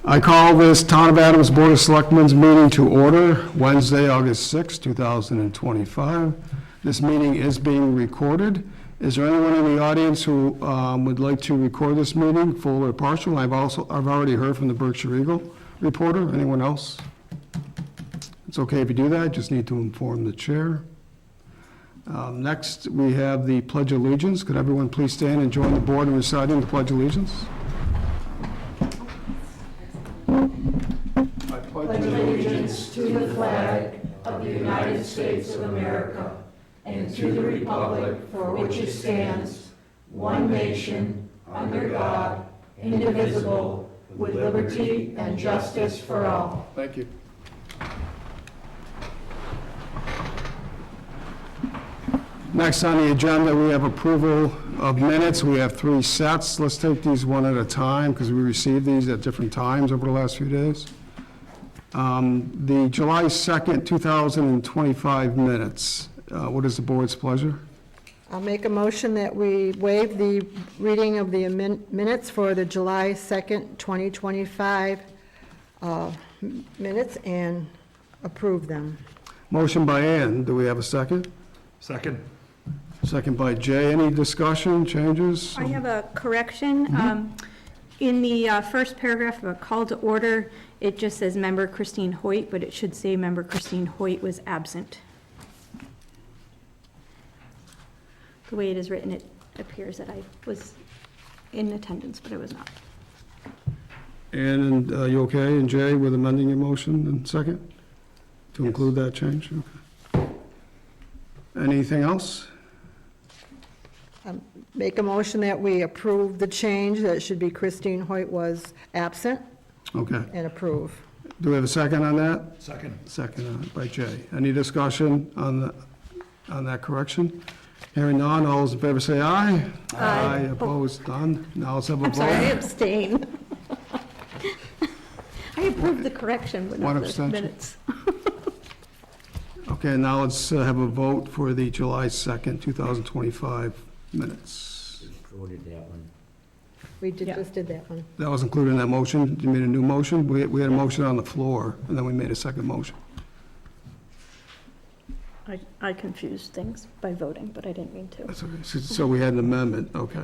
I call this Town of Adams Board of Selectmen's meeting to order, Wednesday, August 6, 2025. This meeting is being recorded. Is there anyone in the audience who would like to record this meeting, full or partial? I've already heard from the Berkshire Eagle reporter. Anyone else? It's okay if you do that, just need to inform the chair. Next, we have the Pledge of Allegiance. Could everyone please stand and join the board in reciting the Pledge of Allegiance? I pledge allegiance to the flag of the United States of America and to the republic for which it stands, one nation, under God, indivisible, with liberty and justice for all. Thank you. Next on the agenda, we have approval of minutes. We have 3 sets. Let's take these one at a time because we received these at different times over the last few days. The July 2nd, 2025 minutes. What is the board's pleasure? I'll make a motion that we waive the reading of the minutes for the July 2nd, 2025 minutes and approve them. Motion by Ann. Do we have a second? Second. Second by Jay. Any discussion, changes? I have a correction. In the first paragraph of a call to order, it just says Member Christine Hoyt, but it should say Member Christine Hoyt was absent. The way it is written, it appears that I was in attendance, but I was not. And you okay, and Jay, with amending your motion and second? To include that change? Okay. Anything else? Make a motion that we approve the change, that it should be Christine Hoyt was absent, Okay. and approve. Do we have a second on that? Second. Second by Jay. Any discussion on that correction? Hearing none, all those in favor say aye. Aye. Opposed, none. Now let's have a I'm sorry, I vote. abstain. I approved the correction, but One not the abstention. minutes. Okay, now let's have a vote for the July 2nd, 2025 minutes. Voted that one. We did, Yeah. just did that one. That was included in that motion. You made a new motion. We had a motion on the floor, and then we made a second motion. I confused things by voting, but I didn't mean to. That's okay. So we had an amendment, okay.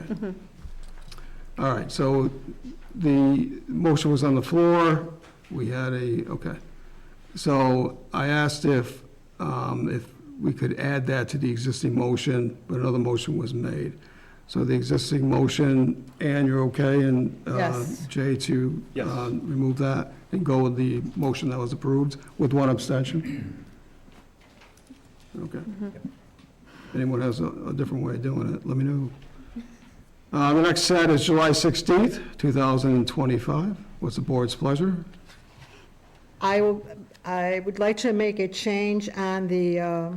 All right, so the motion was on the floor. We had okay. So I asked if we could add that to the existing motion, but another motion was made. So the existing motion, Ann, you're okay, and Yes. Jay to Yes. remove that and go with the motion that was approved with one abstention? Okay. Anyone has a different way of doing it, let me know. The next set is July 16th, 2025. What's the board's pleasure? I would like to make a change on the,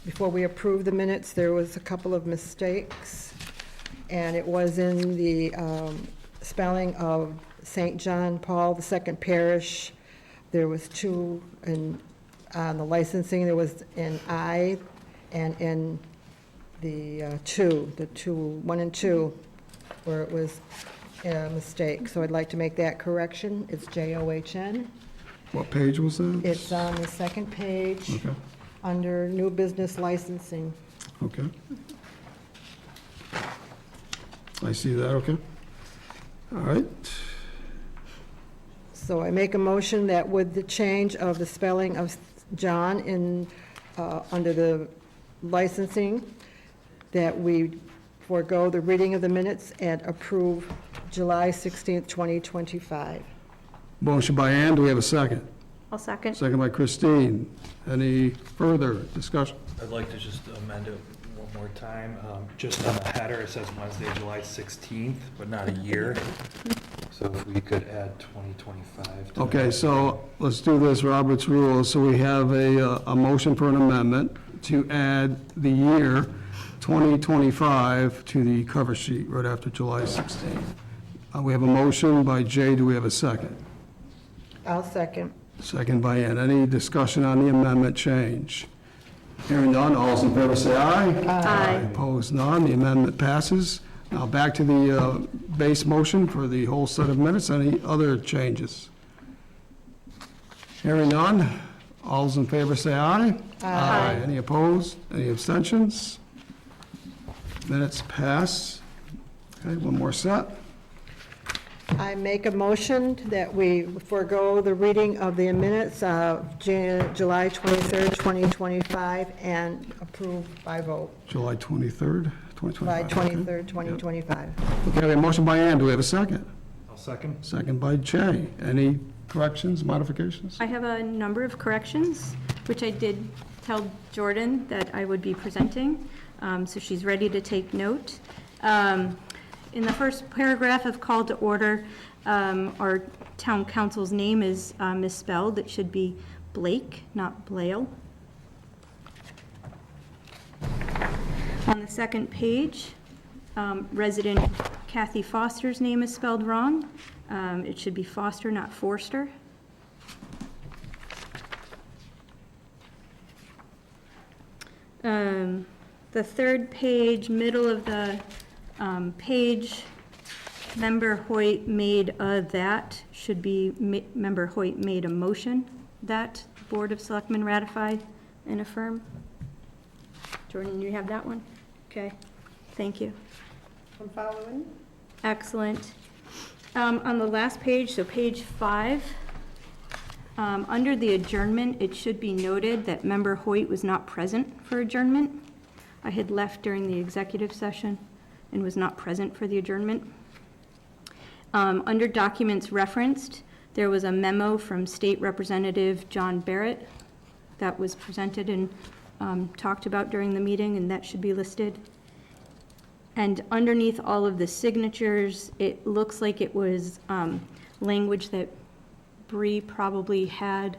before we approve the minutes, there was a couple of mistakes, and it was in the spelling of St. John Paul II Parish. There was 2, and on the licensing, there was an I, and in the 1 and 2, where it was a mistake. So I'd like to make that correction. It's John. What page was that? It's on the second page, Okay, under new business licensing. okay. I see that, okay. All right, So I make a motion that with the change of the spelling of John in, under the licensing, that we forego the reading of the minutes and approve July 16th, 2025. motion by Ann, do we have a second? I'll second. Second by Christine. Any further discussion? I'd like to just amend it one more time. Just on the header, it says Wednesday, July 16th, but not a year. So if we could add 2025 to Okay, that. so let's do this, Robert's rules. So we have a motion for an amendment to add the year 2025 to the cover sheet right after July 16th. We have a motion by Jay. Do we have a second? I'll second. Second by Ann. Any discussion on the amendment change? Hearing none, all those in favor say aye. Aye. Opposed, none. The amendment passes. Now, back to the base motion for the whole set of minutes. Any other changes? Hearing none. All those in favor say aye. Aye. Any opposed? Any abstentions? Minutes pass. Okay, one more set. I make a motion that we forego the reading of the minutes of July 23rd, 2025, and approve by vote. July 23rd, 2025. July Okay. 23rd, 2025. Okay, we have a motion by Ann. Do we have a second? I'll second. Second by Jay. Any corrections, modifications? I have a number of corrections, which I did tell Jordan that I would be presenting, so she's ready to take note. In the first paragraph of call to order, our town council's name is misspelled. It should be Blake, not Blale. On the second page, resident Kathy Foster's name is spelled wrong. It should be Foster, not Forster. The third page, middle of the page, Member Hoyt made a that, should be Member Hoyt made a motion that Board of Selectmen ratify and affirm. Jordan, you have that one? Okay, thank you. I'm following. Excellent. On the last page, so page 5, under the adjournment, it should be noted that Member Hoyt was not present for adjournment. I had left during the executive session and was not present for the adjournment. Under documents referenced, there was a memo from State Representative John Barrett that was presented and talked about during the meeting, and that should be listed. And underneath all of the signatures, it looks like it was language that Bree probably had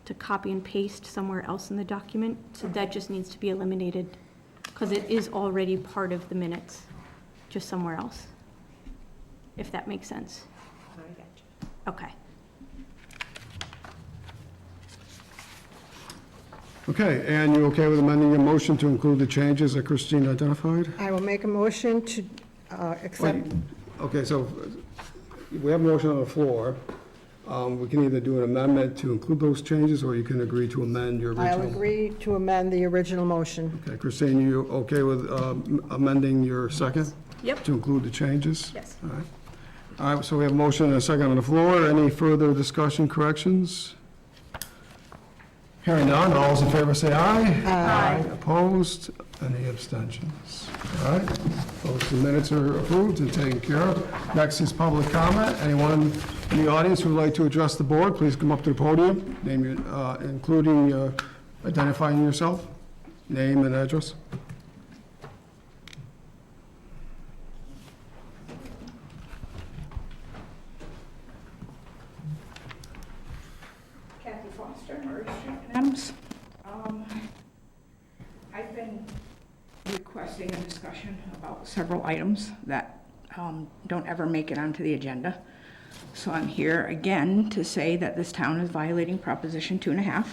to copy and paste somewhere else in the document. So that just needs to be eliminated because it is already part of the minutes, just somewhere else, if that makes sense. I got you. Okay. Okay, and you okay with amending your motion to include the changes that Christine identified? I will make a motion to accept. Wait, okay, so we have a motion on the floor. We can either do an amendment to include those changes, or you can agree to amend your original. I'll agree to amend the original motion. Okay, Christine, you okay with amending your second? Yep. To include the changes? Yes. All right. All right, so we have a motion and a second on the floor. Any further discussion, corrections? Hearing none, all those in favor say aye. Aye. Opposed? Any abstentions? All right, those minutes are approved and taken care of. Next is public comment. Anyone in the audience who would like to address the board, please come up to the podium, name your, including identifying yourself, name and address. Kathy Foster, Murray Street, Adams. I've been requesting a discussion about several items that don't ever make it onto the agenda. So I'm here again to say that this town is violating Proposition 2.5.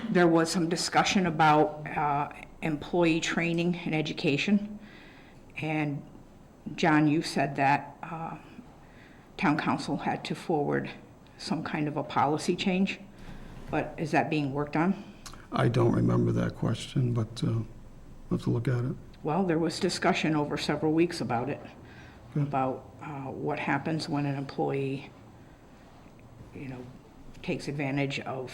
There was some discussion about employee training and education. And John, you said that town council had to forward some kind of a policy change, but is that being worked on? I don't remember that question, but we'll have to look at it. Well, there was discussion over several weeks about it, Good. about what happens when an employee, takes advantage of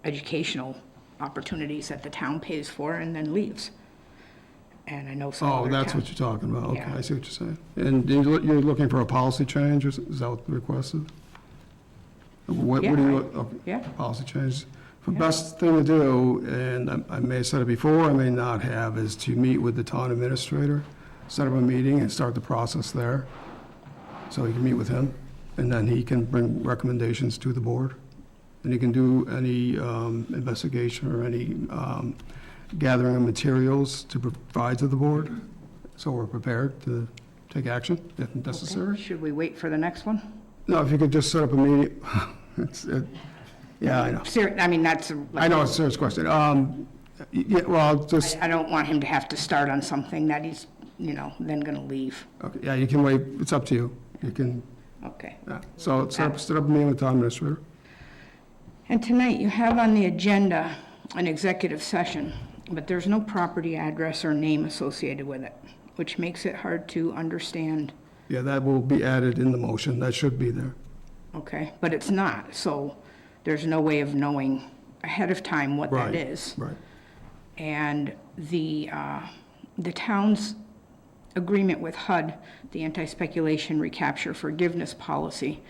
educational opportunities that the town pays for and then leaves. And I know some Oh, other that's towns- what you're talking about. Okay, Yeah. I see what you're saying. And you're looking for a policy change, or is that what the request is? What do you, okay, Yeah, policy change? The Yeah. best thing to do, and I may have said it before, I may not have, is to meet with the town administrator, set up a meeting and start the process there. So you can meet with him, and then he can bring recommendations to the board. And he can do any investigation or any gathering of materials to provide to the board. So we're prepared to take action if necessary. should we wait for the next one? No, if you could just set up a meeting, yeah, I know. I mean, that's. I know it's a serious question. Yeah, well, just, I don't want him to have to start on something that he's, then going to leave. okay, yeah, you can wait, it's up to you. You can, Okay. yeah. So set up a meeting with town administrator. And tonight, you have on the agenda an executive session, but there's no property address or name associated with it, which makes it hard to understand, Yeah, that will be added in the motion. That should be there. okay? But it's not, so there's no way of knowing ahead of time what that Right, is. right. And the town's agreement with HUD, the anti-speculation recapture forgiveness policy,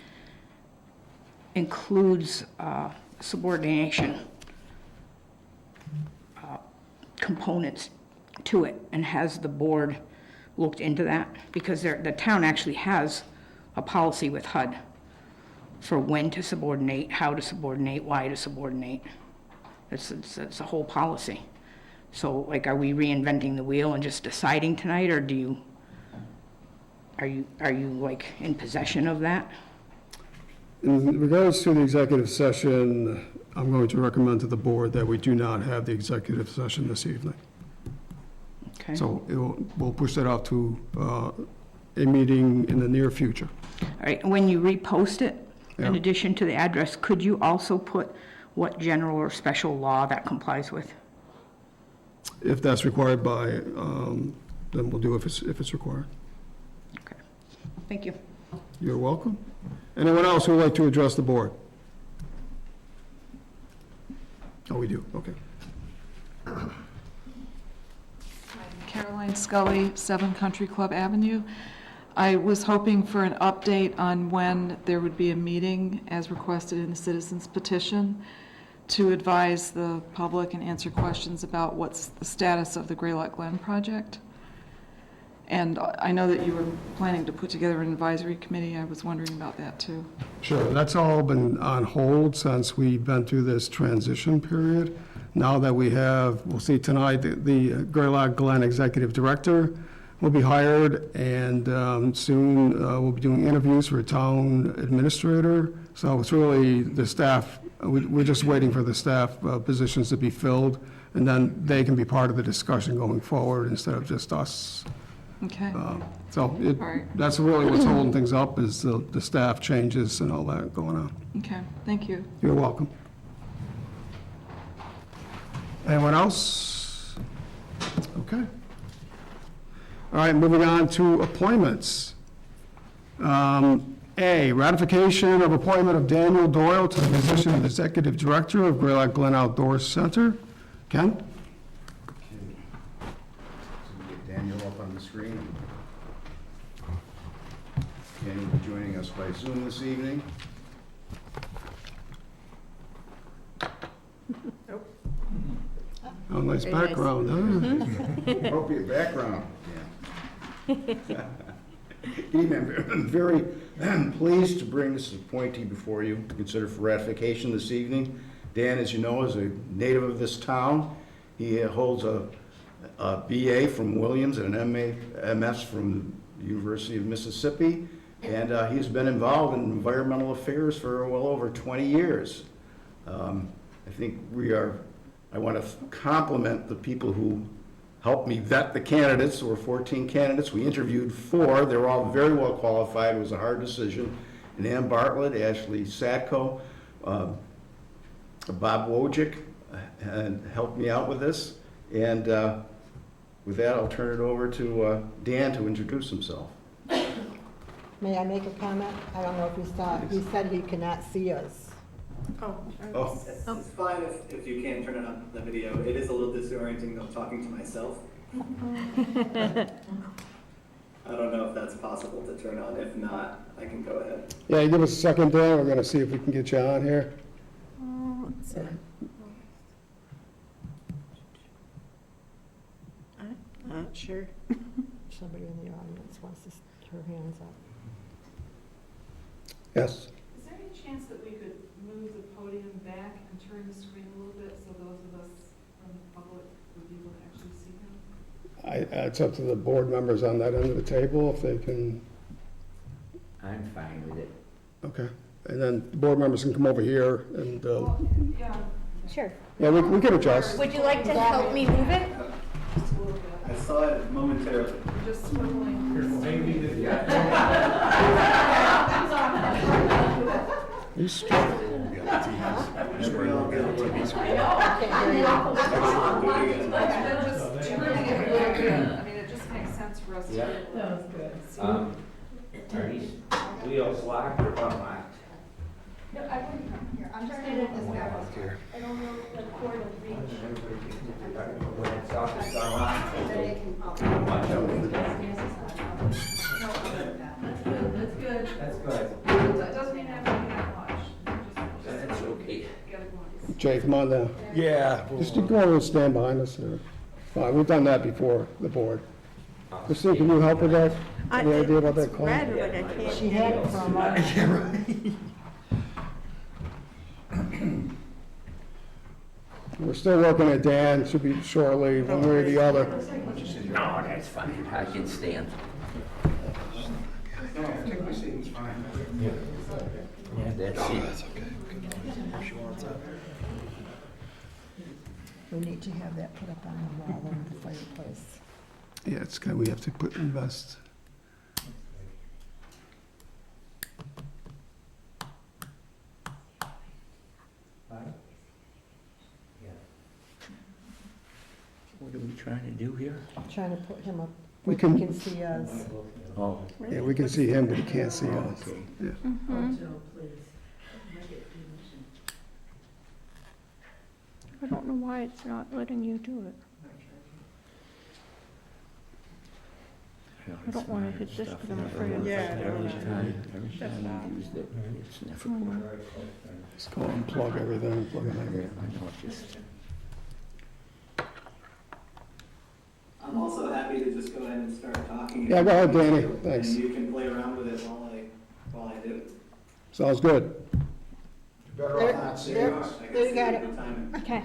includes subordination components to it, and has the board looked into that? Because the town actually has a policy with HUD for when to subordinate, how to subordinate, why to subordinate. It's a whole policy. So, like, are we reinventing the wheel and just deciding tonight, or are you like in possession of that? In regards to the executive session, I'm going to recommend to the board that we do not have the executive session this evening. Okay. So we'll push that out to a meeting in the near future. All right, and when you repost it, in Yeah. addition to the address, could you also put what general or special law that complies with? If that's required by, then we'll do if it's required. Okay, thank you. You're welcome. Anyone else who would like to address the board? Oh, we do, okay. Caroline Scully, 7 Country Club Avenue. I was hoping for an update on when there would be a meeting as requested in the citizens petition to advise the public and answer questions about what's the status of the Greylock Glen project. And I know that you were planning to put together an advisory committee. I was wondering about that too. Sure, that's all been on hold since we've been through this transition period. Now that we have, we'll see tonight, the Greylock Glen Executive Director will be hired, and soon we'll be doing interviews for a town administrator. So it's really the staff, we're just waiting for the staff positions to be filled, and then they can be part of the discussion going forward instead of just us. Okay, So all right, that's really what's holding things up, is the staff changes and all that going on. okay, thank you. You're welcome. Anyone else? Okay. All right, moving on to appointments. A, ratification of appointment of Daniel Doyle to the position of Executive Director of Greylock Glen Outdoor Center. Ken? Okay. So we get Daniel up on the screen. Daniel will be joining us by Zoom this evening. Oh, nice Very nice. background, huh? Appropriate background. Evening. I'm very pleased to bring this appointee before you to consider for ratification this evening. Dan, as you know, is a native of this town. He holds a BA from Williams and an MS from the University of Mississippi, and he's been involved in environmental affairs for well over 20 years. I think I want to compliment the people who helped me vet the candidates. There were 14 candidates. We interviewed 4. They were all very well qualified. It was a hard decision. And Ann Bartlett, Ashley Sadko, Bob Wojcik helped me out with this. And with that, I'll turn it over to Dan to introduce himself. May I make a comment? I don't know if you saw, he said he cannot see us. Oh, It's fine if you can't turn it on the video. It is a little disorienting though, talking to myself. I don't know if that's possible to turn on. If not, I can go ahead. Yeah, you give us a second, Dan. We're going to see if we can get you on here. Sure. Somebody in the audience wants to, her hands up. Yes. Is there any chance that we could move the podium back and turn the screen a little bit so those of us from the public would be able to actually see him? It's up to the board members on that end of the table if they can. I'm fine with it. Okay. And then the board members can come over here and, Well, yeah, Sure. Yeah, we can adjust. Would you like to help me move it? I saw it momentarily. Just swiveling. Just turning it a little bit. I mean, it just makes sense for us to. Yeah. That was good. Are these wheels locked or unlocked? No, I wouldn't come here. I'm just gonna, I don't know what cord of reach. When it's off, it's unlocked. Watch out. That's good. That's good. It doesn't mean have to be that much. That's okay. Get it once. Jay, come on down. Yeah. Just go over and stand behind us there. Fine, we've done that before, the board. Christine, can you help with that? Any idea about that call? Red, but I can't. She had it from, We're still working at Dan, should be shortly, one way or the other. No, that's fine. I can stand. No, take my seat, it's fine. Yeah, that's it. we need to have that put up on the wall in the fireplace. Yeah, it's good, we have to put invest. What are we trying to do here? Trying to put him up We where he can- can see us. Oh, Yeah, we can see him, but he can't see us. okay. Yeah. I don't know why it's not letting you do it. I don't want to hit this because I'm afraid of. Every time we use it, it's never worked. Just go unplug everything, plug it I in. know, just, I'm also happy to just go ahead and start talking. Yeah, go ahead, Danny, thanks. And you can play around with it while I do. Sounds good. Better off not seeing There- us. I There you guess got it's it. good timing. Okay,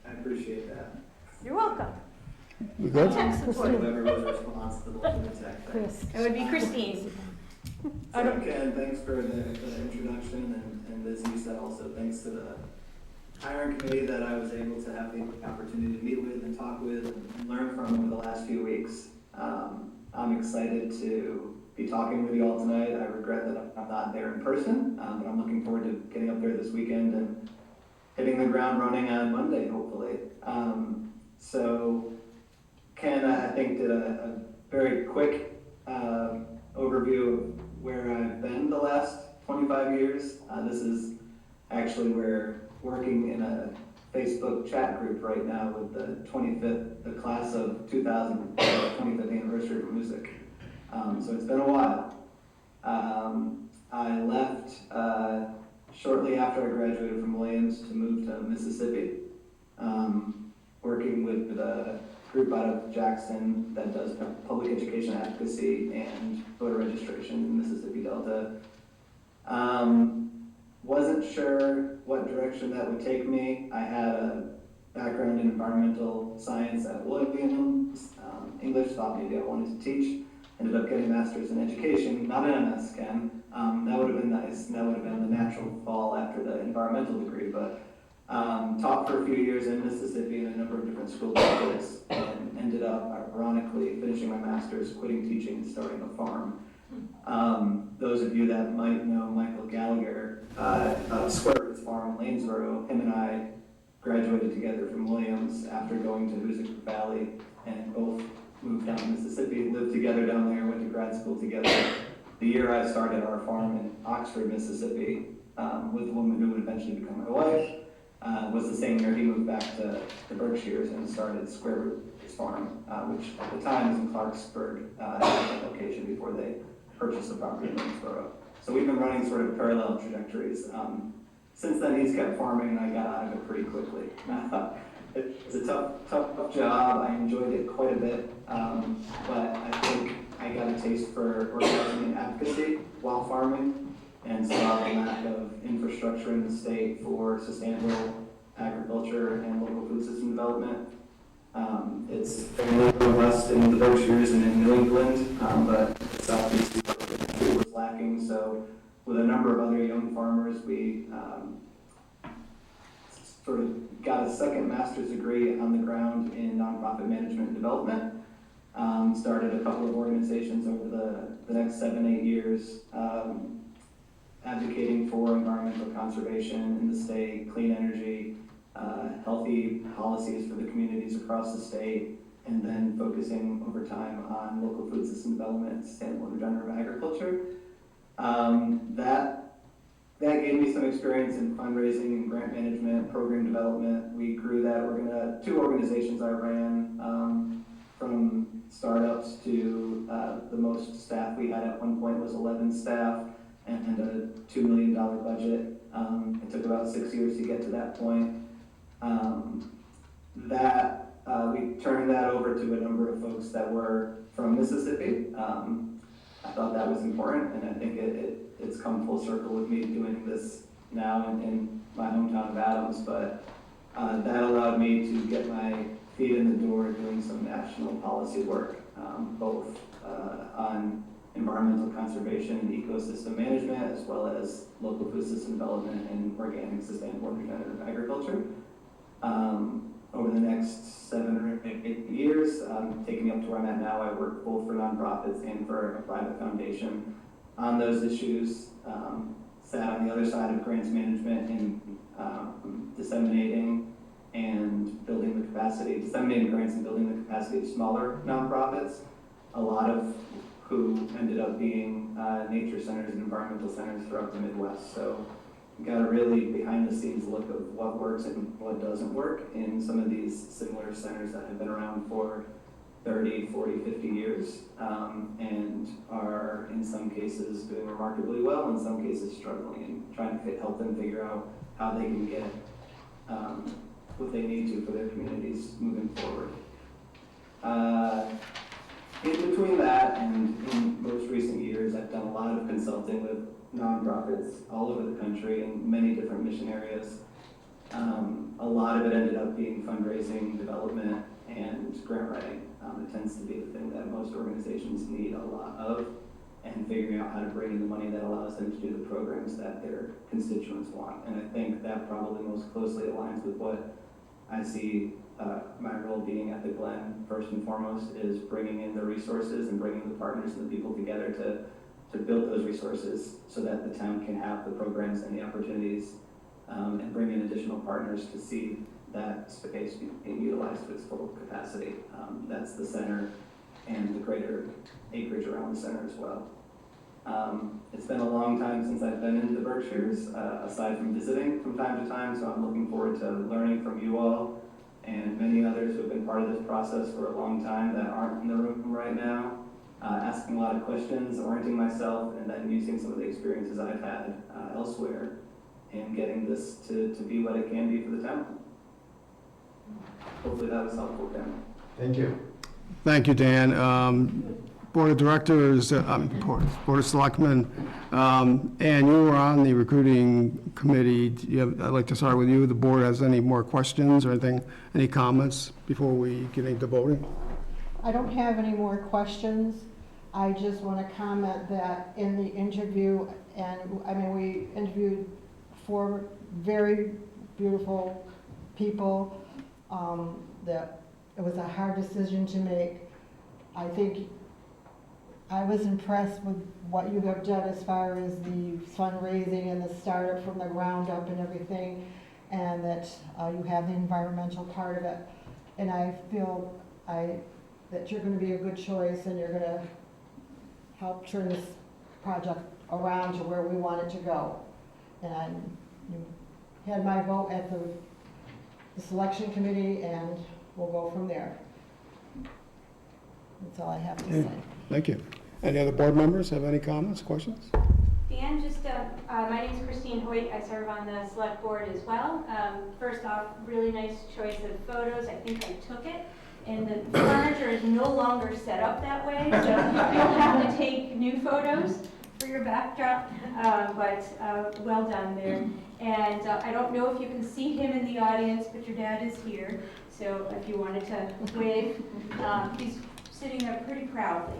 I appreciate that. you're welcome. We good? Tech support. Whoever was responsible for the tech thing. Chris. It would be Christine. So Ken, thanks for the introduction, and as you said, also thanks to the hiring committee that I was able to have the opportunity to meet with and talk with and learn from over the last few weeks. I'm excited to be talking with you all tonight. I regret that I'm not there in person, but I'm looking forward to getting up there this weekend and hitting the ground running on Monday, hopefully. So Ken, I think, did a very quick overview of where I've been the last 25 years. This is actually we're working in a Facebook chat group right now with the class of 2000, 25th anniversary of music. So it's been a while. I left shortly after I graduated from Williams to move to Mississippi, working with a group out of Jackson that does public education advocacy and voter registration in Mississippi Delta. Wasn't sure what direction that would take me. I had a background in environmental science at Williams. English, thought maybe I wanted to teach. Ended up getting a master's in education, not an MS, Ken. That would have been nice. That would have been the natural fall after the environmental degree, but taught for a few years in Mississippi in a number of different school districts, and ended up, ironically, finishing my master's, quitting teaching, and starting a farm. Those of you that might know Michael Gallagher, Square Roots Farm in Lanesboro, him and I graduated together from Williams after going to Hoosick Valley, and both moved down to Mississippi, lived together down there, went to grad school together. The year I started our farm in Oxford, Mississippi, with the woman who would eventually become my wife, was the same year he moved back to the Berkshires and started Square Roots Farm, which at the time was in Clarksburg, location before they purchased the property in Lanesboro. So we've been running sort of parallel trajectories. Since then, he's kept farming, and I got out of it pretty quickly. It's a tough job. I enjoyed it quite a bit, but I think I got a taste for organizing and advocacy while farming, and saw the lack of infrastructure in the state for sustainable agriculture and local food system development. It's fairly robust in the Berkshires and in New England, but Southeast was lacking. So with a number of other young farmers, we sort of got a second master's degree on the ground in nonprofit management and development. Started a couple of organizations over the next 7-8 years, advocating for environmental conservation in the state, clean energy, healthy policies for the communities across the state, and then focusing over time on local food system development, sustainable and regenerative agriculture. That gave me some experience in fundraising and grant management, program development. We grew that 2 organizations I ran, from startups to the most staff we had at one point was 11 staff and a $2 million budget. It took about 6 years to get to that point. We turned that over to a number of folks that were from Mississippi. I thought that was important, and I think it's come full circle with me doing this now in my hometown of Adams, but that allowed me to get my feet in the door doing some national policy work, both on environmental conservation and ecosystem management, as well as local food system development and organic, sustainable, and regenerative agriculture. Over the next 7 or 8 years, taking me up to where I'm at now, I work both for nonprofits and for a private foundation on those issues. Sat on the other side of grants management and disseminating grants and building the capacity of smaller nonprofits, a lot of who ended up being nature centers and environmental centers throughout the Midwest. So you got a really behind the scenes look of what works and what doesn't work in some of these similar centers that have been around for 30, 40, 50 years, and are in some cases doing remarkably well, in some cases struggling, and trying to help them figure out how they can get what they need to for their communities moving forward. In between that and in most recent years, I've done a lot of consulting with nonprofits all over the country in many different mission areas. A lot of it ended up being fundraising, development, and grant writing. It tends to be the thing that most organizations need a lot of, and figuring out how to bring in the money that allows them to do the programs that their constituents want. And I think that probably most closely aligns with what I see my role being at the Glen, first and foremost, is bringing in the resources and bringing the partners and the people together to build those resources so that the town can have the programs and the opportunities, and bring in additional partners to see that space being utilized to its full capacity. That's the center and the greater acreage around the center as well. It's been a long time since I've been in the Berkshires, aside from visiting from time to time, so I'm looking forward to learning from you all and many others who have been part of this process for a long time that aren't in the room right now, asking a lot of questions, orienting myself, and then using some of the experiences I've had elsewhere and getting this to be what it can be for the town. Hopefully that was helpful, Ken. Thank you. Thank you, Dan. Board of Directors, Board of Selectmen, and you were on the recruiting committee. I'd like to start with you. The board has any more questions or anything, any comments before we get into voting? I don't have any more questions. I just want to comment that in the interview, we interviewed 4 very beautiful people, that it was a hard decision to make. I think I was impressed with what you have done as far as the fundraising and the startup from the ground up and everything, and that you have the environmental part of it. And I feel that you're going to be a good choice, and you're going to help turn this project around to where we want it to go. And you had my vote at the selection committee, and we'll go from there. That's all I have to say. Thank you. Any other board members have any comments, questions? Dan, my name is Christine Hoyt. I serve on the select board as well. First off, really nice choice of photos. I think I took it. And the furniture is no longer set up that way, so you'll have to take new photos for your backdrop, but well done there. And I don't know if you can see him in the audience, but your dad is here, so if you wanted to wave, he's sitting there pretty proudly.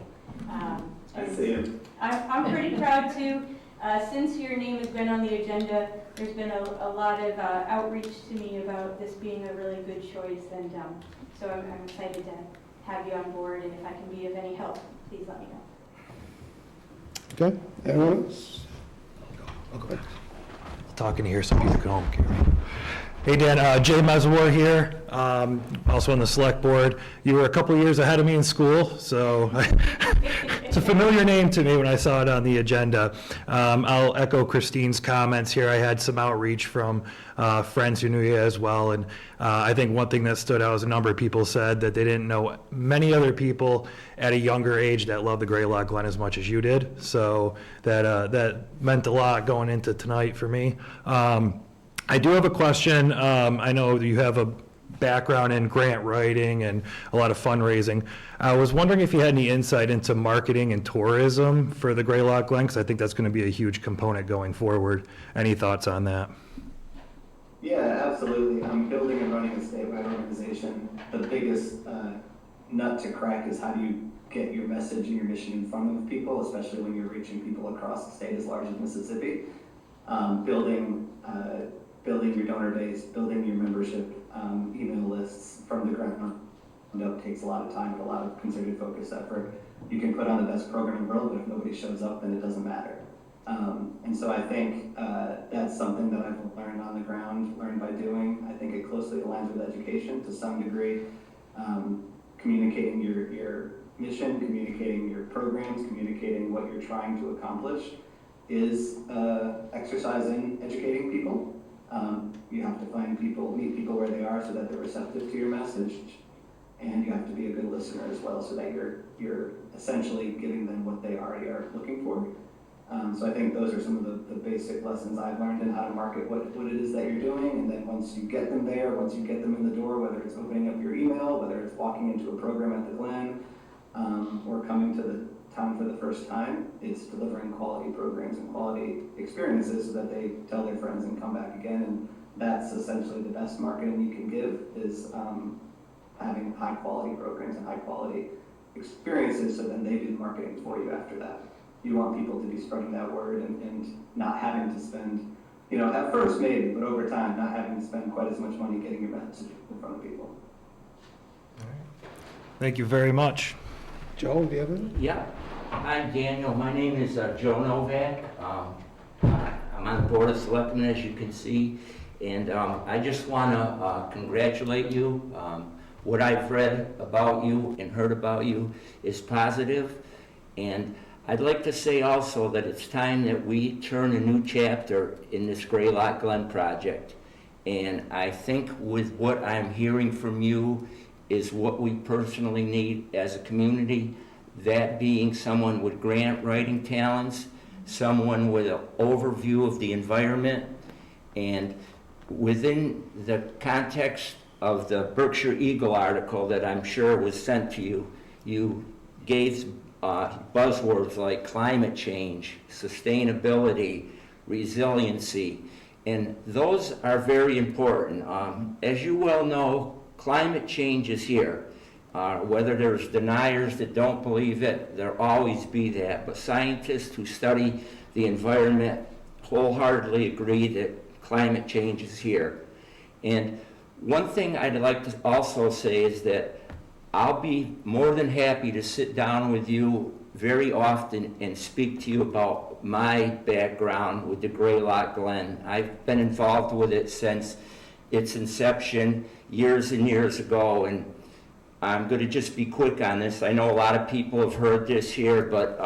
I see him. I'm pretty proud too. Since your name has been on the agenda, there's been a lot of outreach to me about this being a really good choice, and so I'm excited to have you on board, and if I can be of any help, please let me know. Okay, anyone else? Talking here so people can home hear me. Hey Dan, Jay Meswar here, also on the select board. You were a couple of years ahead of me in school, so it's a familiar name to me when I saw it on the agenda. I'll echo Christine's comments here. I had some outreach from friends who knew you as well, and I think one thing that stood out was a number of people said that they didn't know many other people at a younger age that loved the Greylock Glen as much as you did, so that meant a lot going into tonight for me. I do have a question. I know you have a background in grant writing and a lot of fundraising. I was wondering if you had any insight into marketing and tourism for the Greylock Glen, because I think that's going to be a huge component going forward. Any thoughts on that? Yeah, absolutely. Building and running a statewide organization, the biggest nut to crack is how do you get your message and your mission in front of people, especially when you're reaching people across a state as large as Mississippi. Building your donor base, building your membership email lists from the ground up takes a lot of time and a lot of concerted focused effort. You can put on the best program in the world, but if nobody shows up, then it doesn't matter. And so I think that's something that I've learned on the ground, learned by doing. I think it closely aligns with education to some degree. Communicating your mission, communicating your programs, communicating what you're trying to accomplish is exercise in educating people. You have to find people, meet people where they are so that they're receptive to your message, and you have to be a good listener as well so that you're essentially giving them what they already are looking for. So I think those are some of the basic lessons I've learned in how to market what it is that you're doing, and then once you get them there, once you get them in the door, whether it's opening up your email, whether it's walking into a program at the Glen, or coming to the town for the first time, it's delivering quality programs and quality experiences so that they tell their friends and come back again. And that's essentially the best marketing you can give is having high quality programs and high quality experiences, so then they do the marketing for you after that. You want people to be spreading that word and not having to spend, at first maybe, but over time, not having to spend quite as much money getting your message in front of people. Thank you very much. Joe, do you have anything? Yeah. Hi, Daniel. My name is Joe Novak. I'm on the Board of Selectmen, as you can see, and I just want to congratulate you. What I've read about you and heard about you is positive, and I'd like to say also that it's time that we turn a new chapter in this Greylock Glen project, and I think with what I'm hearing from you is what we personally need as a community, that being someone with grant writing talents, someone with an overview of the environment, and within the context of the Berkshire Eagle article that I'm sure was sent to you, you gave buzzwords like climate change, sustainability, resiliency, and those are very important. As you well know, climate change is here. Whether there's deniers that don't believe it, there'll always be that. But scientists who study the environment wholeheartedly agree that climate change is here. And one thing I'd like to also say is that I'll be more than happy to sit down with you very often and speak to you about my background with the Greylock Glen. I've been involved with it since its inception years and years ago, and I'm going to just be quick on this. I know a lot of people have heard this here, but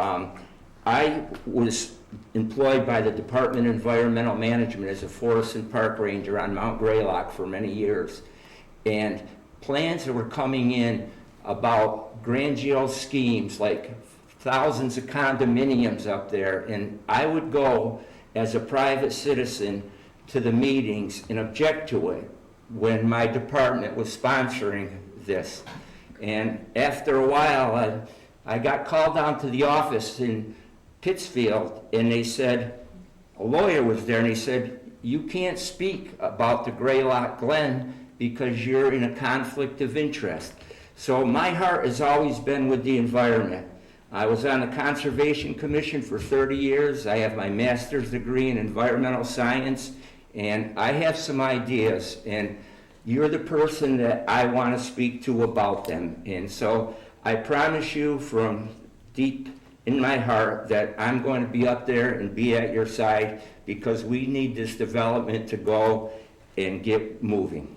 I was employed by the Department of Environmental Management as a forest and park ranger on Mount Greylock for many years. And plans that were coming in about grandiose schemes like thousands of condominiums up there, and I would go as a private citizen to the meetings and object to it when my department was sponsoring this. And after a while, I got called down to the office in Pittsfield, and they said, a lawyer was there, and he said, you can't speak about the Greylock Glen because you're in a conflict of interest. So my heart has always been with the environment. I was on the Conservation Commission for 30 years. I have my master's degree in environmental science, and I have some ideas, and you're the person that I want to speak to about them. And so I promise you from deep in my heart that I'm going to be up there and be at your side, because we need this development to go and get moving.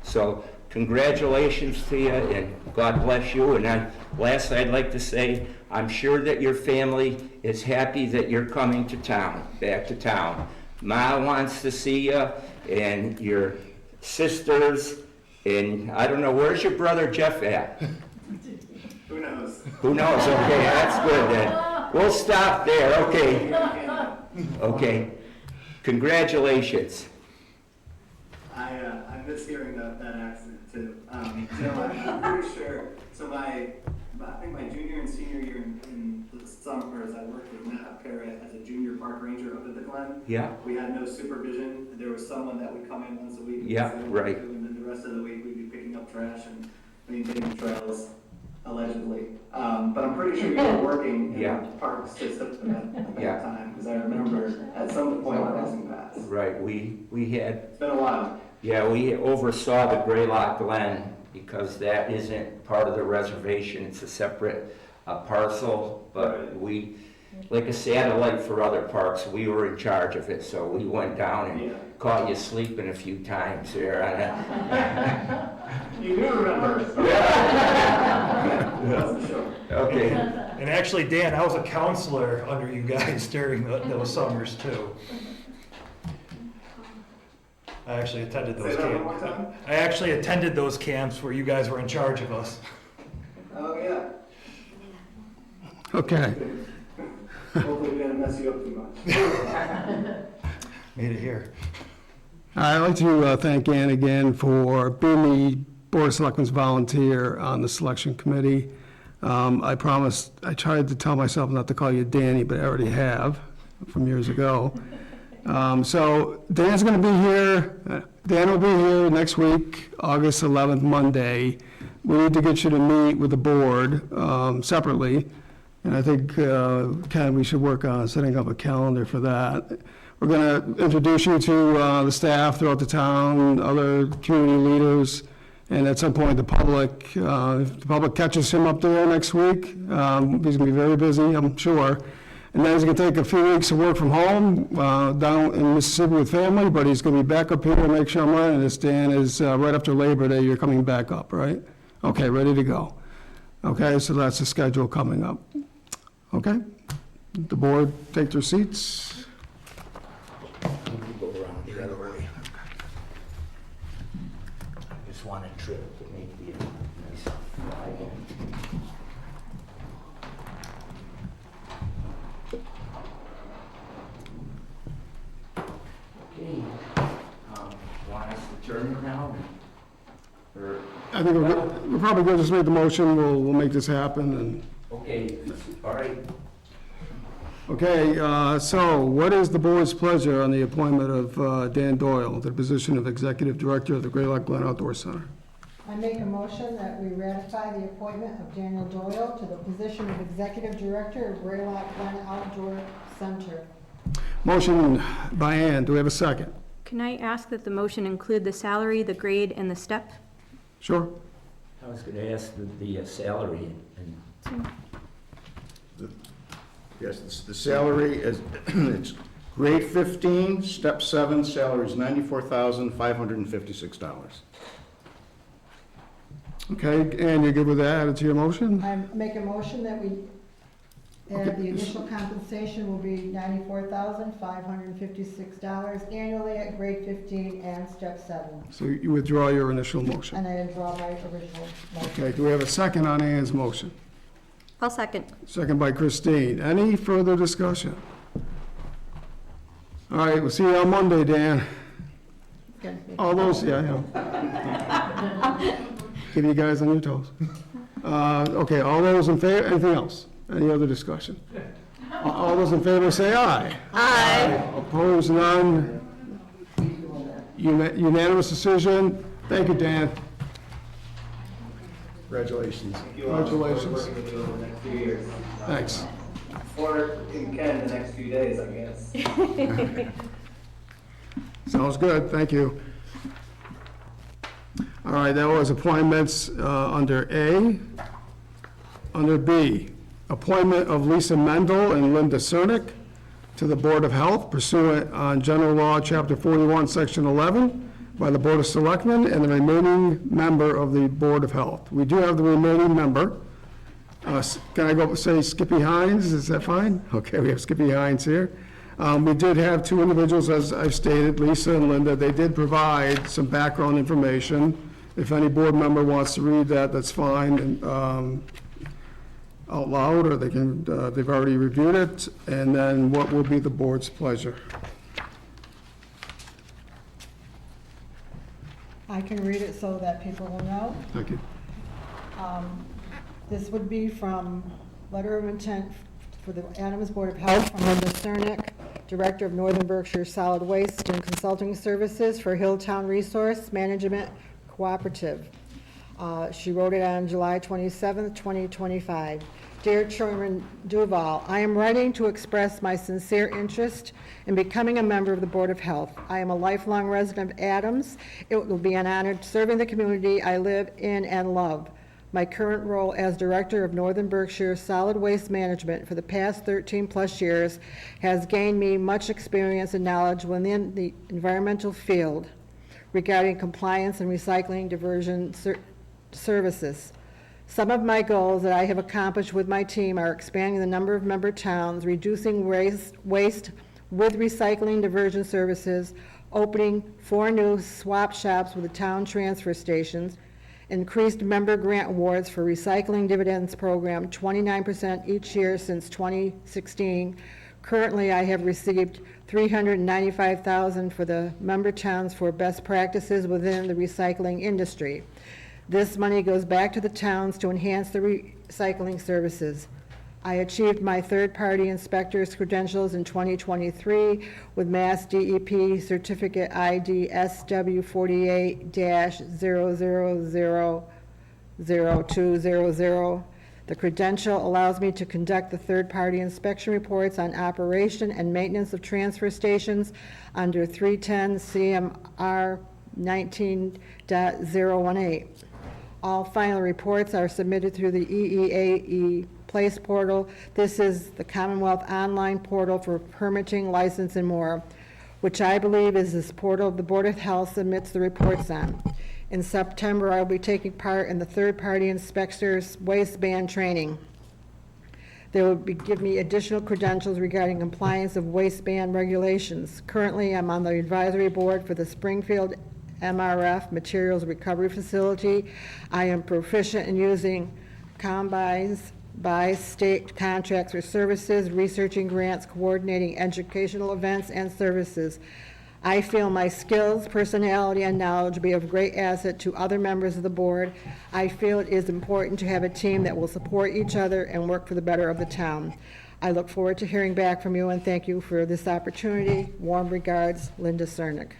So congratulations to you, and God bless you. And last, I'd like to say, I'm sure that your family is happy that you're coming to town, back to town. Ma wants to see you, and your sisters, and I don't know, where's your brother Jeff at? Who knows? Who knows? Okay, that's good then. We'll stop there, okay. Okay. Congratulations. I miss hearing that accent too. No, I'm pretty sure. So I think my junior and senior year in the summers, I worked with Matt Parrott as a junior park ranger up at the Glen. Yeah. We had no supervision. There was someone that would come in once a week. Yeah, right. And then the rest of the week we'd be picking up trash and maintaining trails, allegedly. But I'm pretty sure you were working in Yeah. the park system at that Yeah. time, because I remember at some point crossing paths. Right, we had, It's been a while. yeah, we oversaw the Greylock Glen, because that isn't part of the reservation, it's a separate parcel, but we, like a satellite for other parks, we were in charge of it, so we went down and Yeah. caught you sleeping a few times there on it. You do remember. Wasn't sure. Okay, And actually, Dan, I was a counselor under you guys during those summers too. I actually attended those Say that one more camps. time? I actually attended those camps where you guys were in charge of us. Oh, yeah. Okay. Hopefully we didn't mess you up too much. Made it here. I'd like to thank Ann again for being the Board of Selectmen's volunteer on the selection committee. I promised, I tried to tell myself not to call you Danny, but I already have from years ago. So Dan's going to be here. Dan will be here next week, August 11th, Monday. We need to get you to meet with the board separately. And I think, Ken, we should work on setting up a calendar for that. We're going to introduce you to the staff throughout the town, other community leaders, and at some point, the public, if the public catches him up there next week, he's going to be very busy, I'm sure. And then he's going to take a few weeks of work from home down in Mississippi with family, but he's going to be back up here to make sure I'm right. And this, Dan, is right after Labor Day, you're coming back up, right? Okay, ready to go. Okay, so that's the schedule coming up. Okay? The board take their seats. go around the other way. I just want a trip to make it nice fly. Okay, want us to turn it now? Or, I think we're probably going to just make the motion, we'll make this happen, and, okay, all right. okay, so what is the board's pleasure on the appointment of Dan Doyle to the position of Executive Director of the Greylock Glen Outdoor Center? I make a motion that we ratify the appointment of Daniel Doyle to the position of Executive Director of Greylock Glen Outdoor Center. Motion by Ann, do we have a second? Can I ask that the motion include the salary, the grade, and the step? Sure. I was gonna ask the salary and. Yes, the salary is, it's grade 15, step 7, salary is $94,556. Okay, Ann, you good with that, added to your motion? I make a motion that we, the initial compensation will be $94,556 annually at grade 15 and step 7. So you withdraw your initial motion. And I withdraw my original motion. Okay, do we have a second on Ann's motion? I'll second. Second by Christine. Any further discussion? All right, we'll see you on Monday, Dan. Okay. All those, yeah. Keep you guys on your toes. Okay, all those in favor, anything else? Any other discussion? All those in favor say aye. Aye. Opposed, none. Unanimous decision. Thank you, Dan. Congratulations. Thank you all. Congratulations. Working with you over the next few years. Thanks. Or in Ken, the next few days, I guess. Sounds good, thank you. All right, that was appointments under A. Under B, appointment of Lisa Mendel and Linda Cernick to the Board of Health pursuant on General Law, Chapter 41, Section 11, by the Board of Selectmen and the remaining member of the Board of Health. We do have the remaining member. Can I go say Skippy Hines? Is that fine? Okay, we have Skippy Hines here. We did have two individuals, as I've stated, Lisa and Linda. They did provide some background information. If any board member wants to read that, that's fine, and, out loud, or they can, they've already reviewed it. And then what will be the board's pleasure? I can read it so that people will know. Thank you. This would be from letter of intent for the Adams Board of Health from Linda Cernick, Director of Northern Berkshire Solid Waste and Consulting Services for Hilltown Resource Management Cooperative. She wrote it on July 27th, 2025. Dear Chairman Duval, I am writing to express my sincere interest in becoming a member of the Board of Health. I am a lifelong resident of Adams. It will be an honor serving the community I live in and love. My current role as Director of Northern Berkshire Solid Waste Management for the past 13-plus years has gained me much experience and knowledge within the environmental field regarding compliance and recycling diversion services. Some of my goals that I have accomplished with my team are expanding the number of member towns, reducing waste with recycling diversion services, opening 4 new swap shops with the town transfer stations, increased member grant awards for recycling dividends program 29% each year since 2016. Currently, I have received $395,000 for the member towns for best practices within the recycling industry. This money goes back to the towns to enhance the recycling services. I achieved my third-party inspector's credentials in 2023 with Mass DEP Certificate ID SW 48-0000200. The credential allows me to conduct the third-party inspection reports on operation and maintenance of transfer stations under 310 CMR 19.018. All final reports are submitted through the EEAE Place portal. This is the Commonwealth online portal for permitting, license, and more, which I believe is this portal the Board of Health submits the reports on. In September, I will be taking part in the third-party inspectors waste ban training. They will give me additional credentials regarding compliance of waste ban regulations. Currently, I'm on the advisory board for the Springfield MRF Materials Recovery Facility. I am proficient in using combines, by state contracts or services, researching grants, coordinating educational events and services. I feel my skills, personality, and knowledge will be of great asset to other members of the board. I feel it is important to have a team that will support each other and work for the better of the town. I look forward to hearing back from you and thank you for this opportunity. Warm regards, Linda Cernick.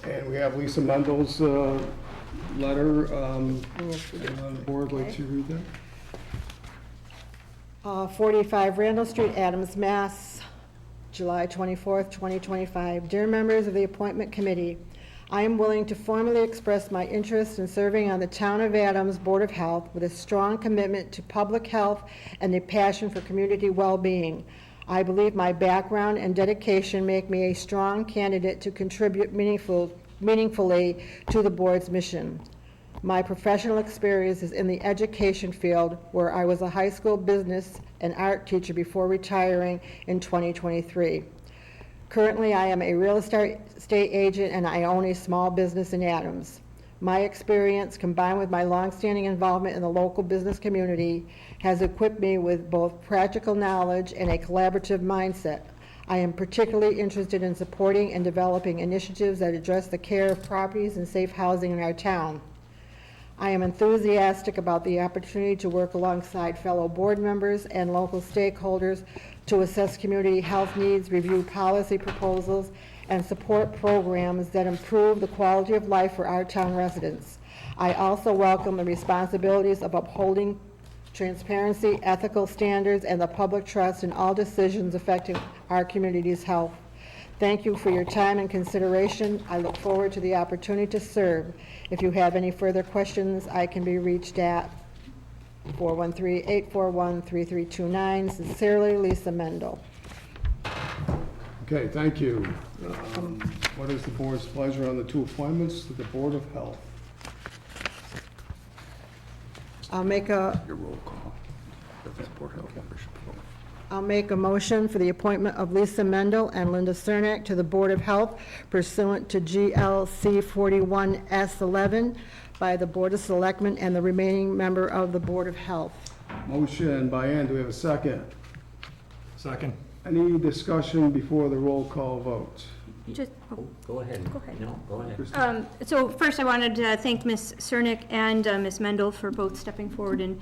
And we have Lisa Mendel's letter. The board like to read that? 45 Randall Street, Adams, Mass., July 24th, 2025. Dear members of the Appointment Committee, I am willing to formally express my interest in serving on the Town of Adams Board of Health with a strong commitment to public health and a passion for community well-being. I believe my background and dedication make me a strong candidate to contribute meaningfully to the board's mission. My professional experience is in the education field, where I was a high school business and art teacher before retiring in 2023. Currently, I am a real estate agent and I own a small business in Adams. My experience, combined with my longstanding involvement in the local business community, has equipped me with both practical knowledge and a collaborative mindset. I am particularly interested in supporting and developing initiatives that address the care of properties and safe housing in our town. I am enthusiastic about the opportunity to work alongside fellow board members and local stakeholders to assess community health needs, review policy proposals, and support programs that improve the quality of life for our town residents. I also welcome the responsibilities of upholding transparency, ethical standards, and the public trust in all decisions affecting our community's health. Thank you for your time and consideration. I look forward to the opportunity to serve. If you have any further questions, I can be reached at 413-841-3329. Sincerely, Lisa Mendel. Okay, thank you. What is the board's pleasure on the two appointments to the Board of Health? I'll make a Your roll call. Board of Health members. I'll make a motion for the appointment of Lisa Mendel and Linda Cernak to the Board of Health pursuant to GLC 41S11 by the Board of Selectmen and the remaining member of the Board of Health. Motion by Ann, do we have a second? Second. Any discussion before the roll call vote? Just, Go ahead. Go ahead. No, go ahead. So first, I wanted to thank Ms. Cernak and Ms. Mendel for both stepping forward and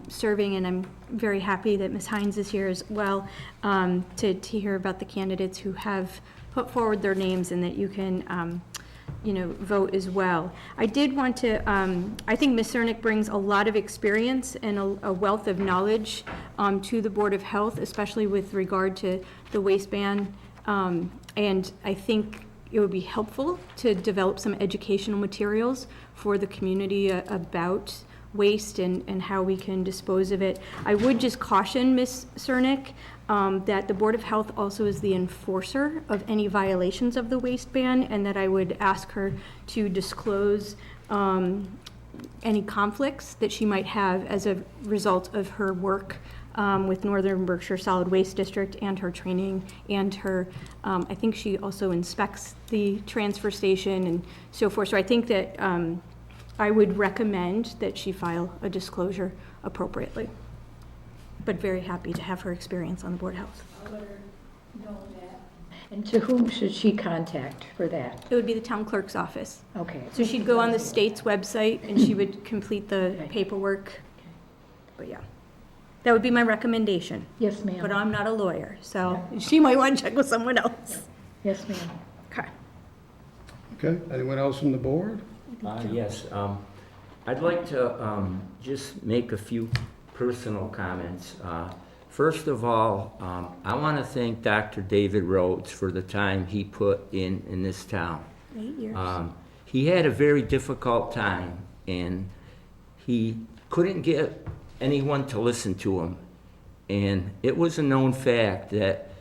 serving, and I'm very happy that Ms. Hines is here as well to hear about the candidates who have put forward their names and that you can, vote as well. I did want to, I think Ms. Cernak brings a lot of experience and a wealth of knowledge to the Board of Health, especially with regard to the waistband. And I think it would be helpful to develop some educational materials for the community about waste and how we can dispose of it. I would just caution Ms. Cernak that the Board of Health also is the enforcer of any violations of the waste ban, and that I would ask her to disclose any conflicts that she might have as a result of her work with Northern Berkshire Solid Waste District and her training and her, I think she also inspects the transfer station and so forth. So I think that I would recommend that she file a disclosure appropriately. But very happy to have her experience on the Board of Health. I'll let her know that. And to whom should she contact for that? It would be the town clerk's office. Okay. So she'd go on the state's website and she would complete the paperwork. But yeah, that would be my recommendation. Yes, ma'am. But I'm not a lawyer, so she might want to check with someone else. Yes, ma'am. Okay. Okay, anyone else from the board? Yes, I'd like to just make a few personal comments. First of all, I want to thank Dr. David Rhodes for the time he put in this town. 8 years. He had a very difficult time, and he couldn't get anyone to listen to him. And it was a known fact that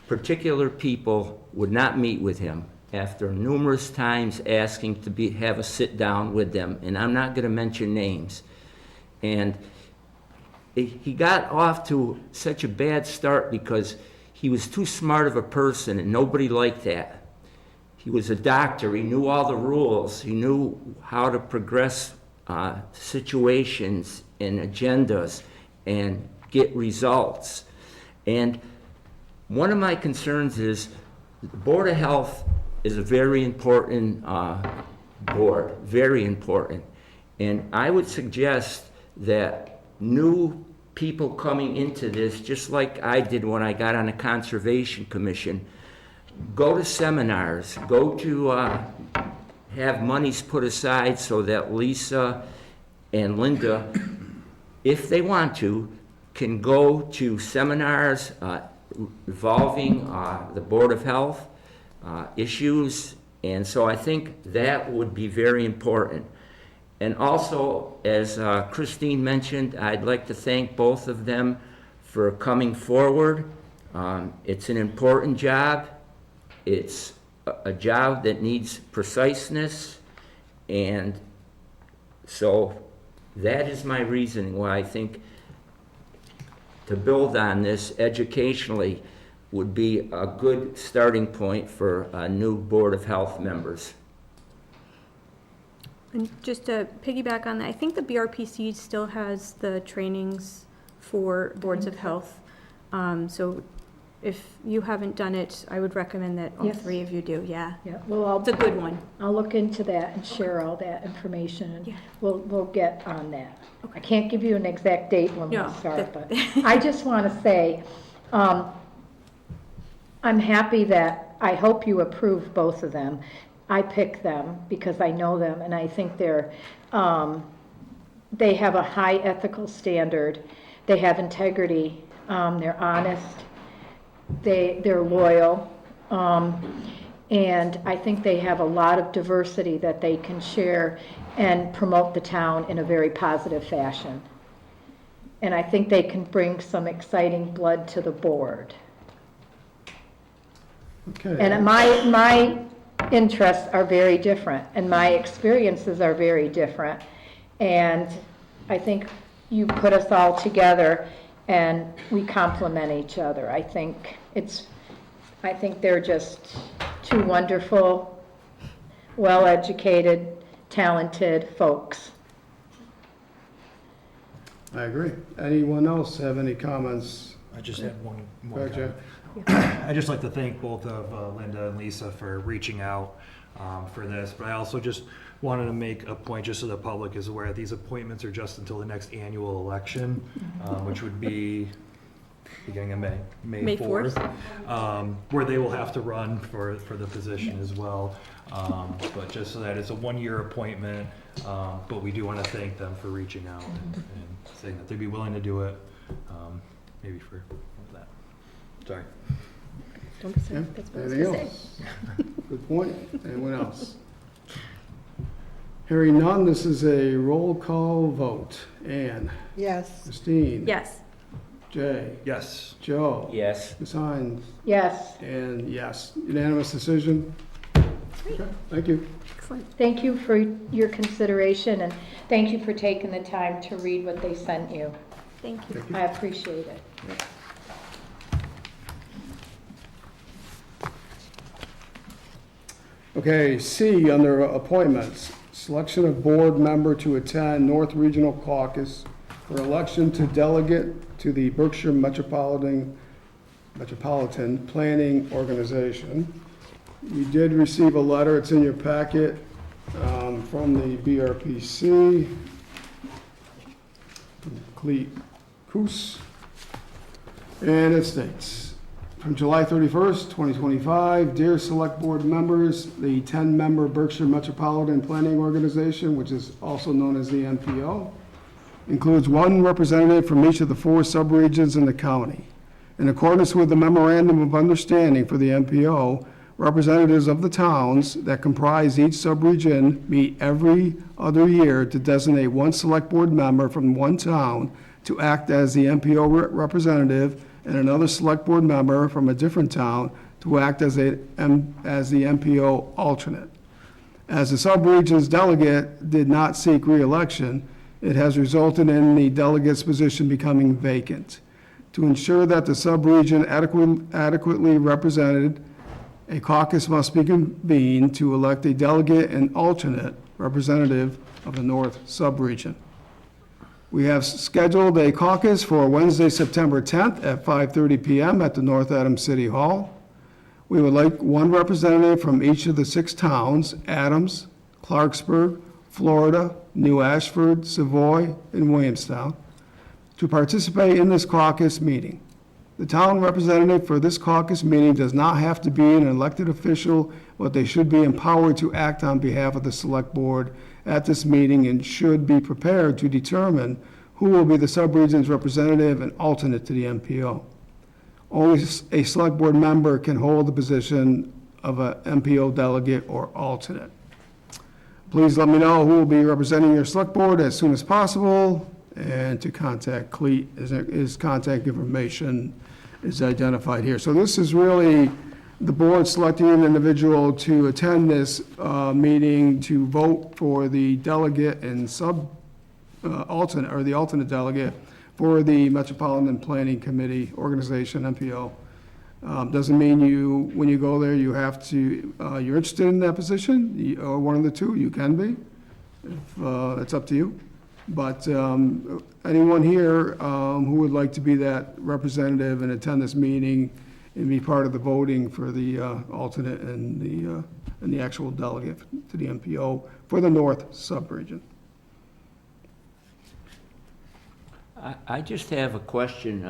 particular people would not meet with him after numerous times asking to have a sit down with them. And I'm not going to mention names. And he got off to such a bad start because he was too smart of a person, and nobody liked that. He was a doctor. He knew all the rules. He knew how to progress situations and agendas and get results. And one of my concerns is the Board of Health is a very important board, very important. And I would suggest that new people coming into this, just like I did when I got on the Conservation Commission, go to seminars, go to have monies put aside so that Lisa and Linda, if they want to, can go to seminars involving the Board of Health issues. And so I think that would be very important. And also, as Christine mentioned, I'd like to thank both of them for coming forward. It's an important job. It's a job that needs preciseness. And so that is my reasoning why I think to build on this educationally would be a good starting point for new Board of Health members. And just to piggyback on that, I think the BRPC still has the trainings for boards of health. So if you haven't done it, I would recommend that all Yes. three of you do, yeah. Yeah, well, It's a good one. I'll look into that and share all that information, and Yeah. we'll get on that. I can't give you an exact date when we No, start, but I just want to say, I'm happy that I hope you approve both of them. I picked them because I know them, and I think they have a high ethical standard, they have integrity, they're honest, they're loyal, and I think they have a lot of diversity that they can share and promote the town in a very positive fashion. And I think they can bring some exciting blood to the board. Okay. And my interests are very different, and my experiences are very different. And I think you put us all together, and we complement each other. I think they're just two wonderful, well-educated, talented folks. I agree. Anyone else have any comments? I just had one Go more ahead, comment. Jay. I'd just like to thank both of Linda and Lisa for reaching out for this, but I also just wanted to make a point, just so the public is aware, these appointments are just until the next annual election, which would be beginning of May 4th, where they will have to run for the position as well. But just so that it's a one-year appointment, but we do want to thank them for reaching out and saying that they'd be willing to do it, maybe for that. Sorry. Don't be Yeah. sorry, that's what I was Anything gonna say. else? Good point. Anyone else? Hearing none, this is a roll call vote. Ann, Yes. Christine. Yes. Jay, Yes. Joe. Yes. Ms. Hines, Yes, and yes, unanimous decision. Okay, thank you. Excellent. thank you for your consideration, and thank you for taking the time to read what they sent you. Thank you. Thank you. I appreciate it. Okay, C, under appointments, selection of board member to attend North Regional Caucus for election to delegate to the Berkshire Metropolitan Planning Organization. We did receive a letter, it's in your packet, from the BRPC, from Cleet Coos, and it states, from July 31st, 2025, dear Select Board members, the 10-member Berkshire Metropolitan Planning Organization, which is also known as the MPO, includes one representative from each of the 4 subregions in the county. In accordance with the Memorandum of Understanding for the MPO, representatives of the towns that comprise each subregion meet every other year to designate one Select Board member from one town to act as the MPO representative, and another Select Board member from a different town to act as the MPO alternate. As the subregion's delegate did not seek re-election, it has resulted in the delegate's position becoming vacant. To ensure that the subregion adequately represented, a caucus must be convened to elect a delegate and alternate representative of the North subregion. We have scheduled a caucus for Wednesday, September 10th at 5:30 PM at the North Adams City Hall. We would like one representative from each of the 6 towns, Adams, Clarksburg, Florida, New Ashford, Savoy, and Williamstown, to participate in this caucus meeting. The town representative for this caucus meeting does not have to be an elected official, but they should be empowered to act on behalf of the Select Board at this meeting and should be prepared to determine who will be the subregion's representative and alternate to the MPO. Only a Select Board member can hold the position of a MPO delegate or alternate. Please let me know who will be representing your Select Board as soon as possible, and to contact Cleet. His contact information is identified here. So this is really the board selecting an individual to attend this meeting to vote for the delegate and alternate, or the alternate delegate for the Metropolitan Planning Committee Organization, MPO. Doesn't mean when you go there, you have to, you're interested in that position, or one of the two, you can be. It's up to you. But anyone here who would like to be that representative and attend this meeting and be part of the voting for the alternate and the actual delegate to the MPO for the North subregion. I just have a question,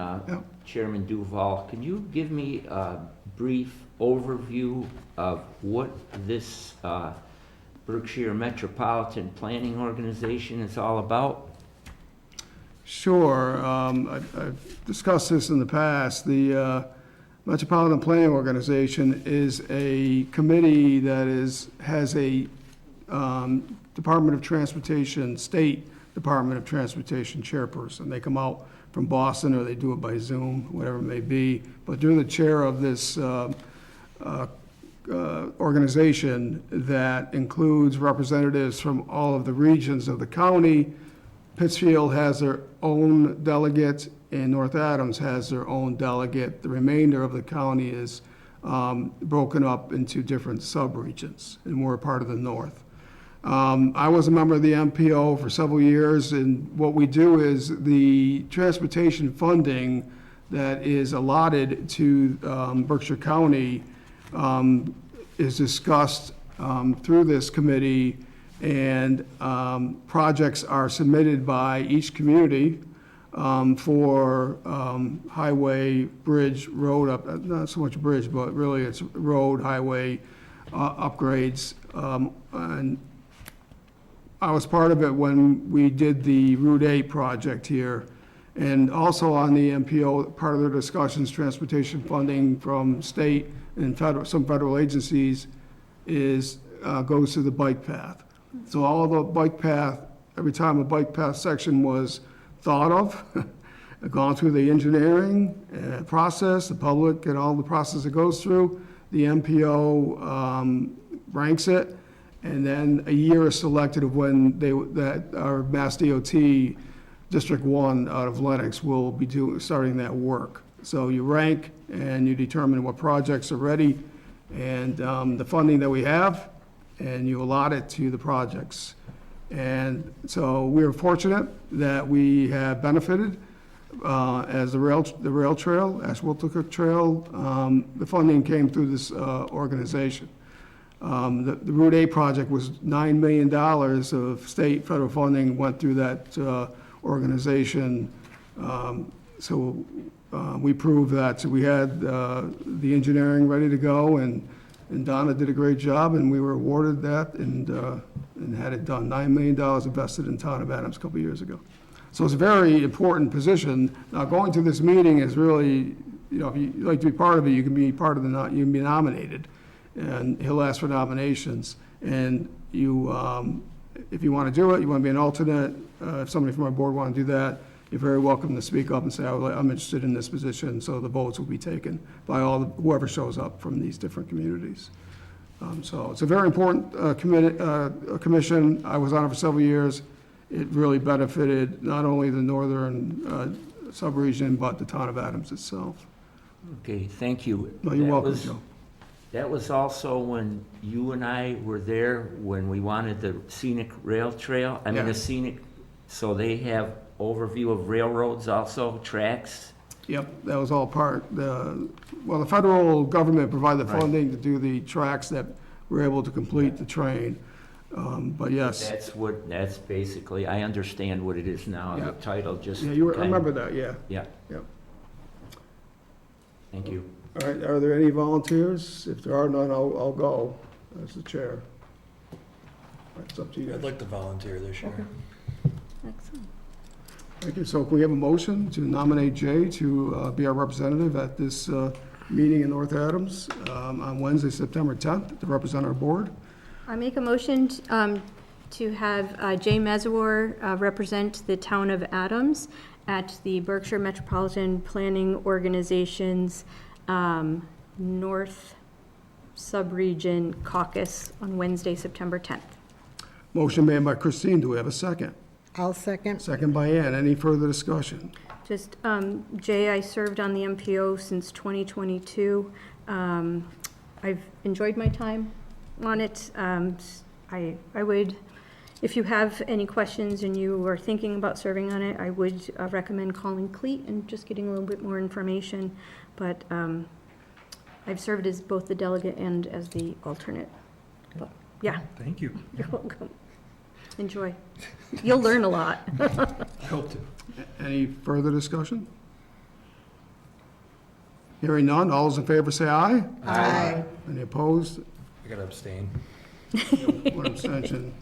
Chairman Duval. Can you give me a brief overview of what this Berkshire Metropolitan Planning Organization is all about? Sure. I've discussed this in the past. The Metropolitan Planning Organization is a committee that has a Department of Transportation, State Department of Transportation chairperson. They come out from Boston, or they do it by Zoom, whatever it may be. But they're the chair of this organization that includes representatives from all of the regions of the county. Pittsfield has their own delegate, and North Adams has their own delegate. The remainder of the county is broken up into different subregions, and we're a part of the north. I was a member of the MPO for several years, and what we do is the transportation funding that is allotted to Berkshire County is discussed through this committee, and projects are submitted by each community for highway, bridge, road up, not so much bridge, but really it's road, highway upgrades. And I was part of it when we did the Route 8 project here. And also on the MPO, part of their discussions, transportation funding from state and some federal agencies goes to the bike path. So all of the bike path, every time a bike path section was thought of, gone through the engineering process, the public and all the process it goes through, the MPO ranks it, and then a year is selected of when our Mass DOT District 1 out of Lenox will be starting that work. So you rank and you determine what projects are ready and the funding that we have, and you allot it to the projects. And so we are fortunate that we have benefited as the rail trail, Ashwaubenon Trail. The funding came through this organization. The Route 8 project was $9 million of state, federal funding went through that organization. So we proved that. So we had the engineering ready to go, and Donna did a great job, and we were awarded that and had it done. $9 million invested in town of Adams a couple of years ago. So it's a very important position. Now, going to this meeting is really, if you'd like to be part of it, you can be part of you can be nominated. And he'll ask for nominations. And you, if you want to do it, you want to be an alternate, if somebody from our board want to do that, you're very welcome to speak up and say, I'm interested in this position. So the votes will be taken by whoever shows up from these different communities. So it's a very important commission. I was on it for several years. It really benefited not only the northern subregion, but the town of Adams itself. Okay, thank you. No, you're welcome, Joe. That was also when you and I were there, when we wanted the scenic rail trail. So they have overview of railroads also, tracks? Yep, that was all part. The federal government provided the Right. funding to do the tracks that were able to complete the train. But yes. That's basically, I understand what it is now, Yeah. the title just. Yeah, you kind of- remember that, yeah. Yeah, Yep. thank you. All right, are there any volunteers? If there are none, I'll go as the chair. It's up to you I'd guys. like to volunteer this year. Excellent. Thank you. So can we have a motion to nominate Jay to be our representative at this meeting in North Adams on Wednesday, September 10th, to represent our board? I make a motion to have Jay Mezawar represent the town of Adams at the Berkshire Metropolitan Planning Organization's North Subregion Caucus on Wednesday, September 10th. Motion made by Christine. Do we have a second? I'll second. Second by Ann. Any further discussion? Just, Jay, I served on the MPO since 2022. I've enjoyed my time on it. I would, if you have any questions and you are thinking about serving on it, I would recommend calling Cleat and just getting a little bit more information. But I've served as both the delegate and as the alternate. But, yeah, Thank you. you're welcome. Enjoy. You'll learn a lot. I hope to. Any further discussion? Hearing none, all those in favor say aye. Aye. Any opposed? I gotta abstain. One abstention.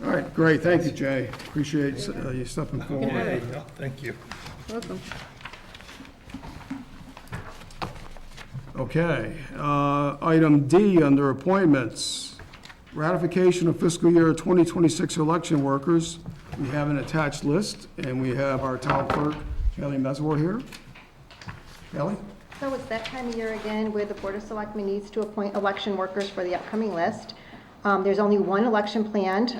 All right, great, thank you, Jay. Appreciate you stepping forward. Thank you. Welcome. Okay, item D under appointments. Ratification of fiscal year 2026 election workers. We have an attached list, and we have our town clerk, Kelly Meswar, here. Kelly? So it's that time of year again where the Board of Selectmen needs to appoint election workers for the upcoming list. There's only one election planned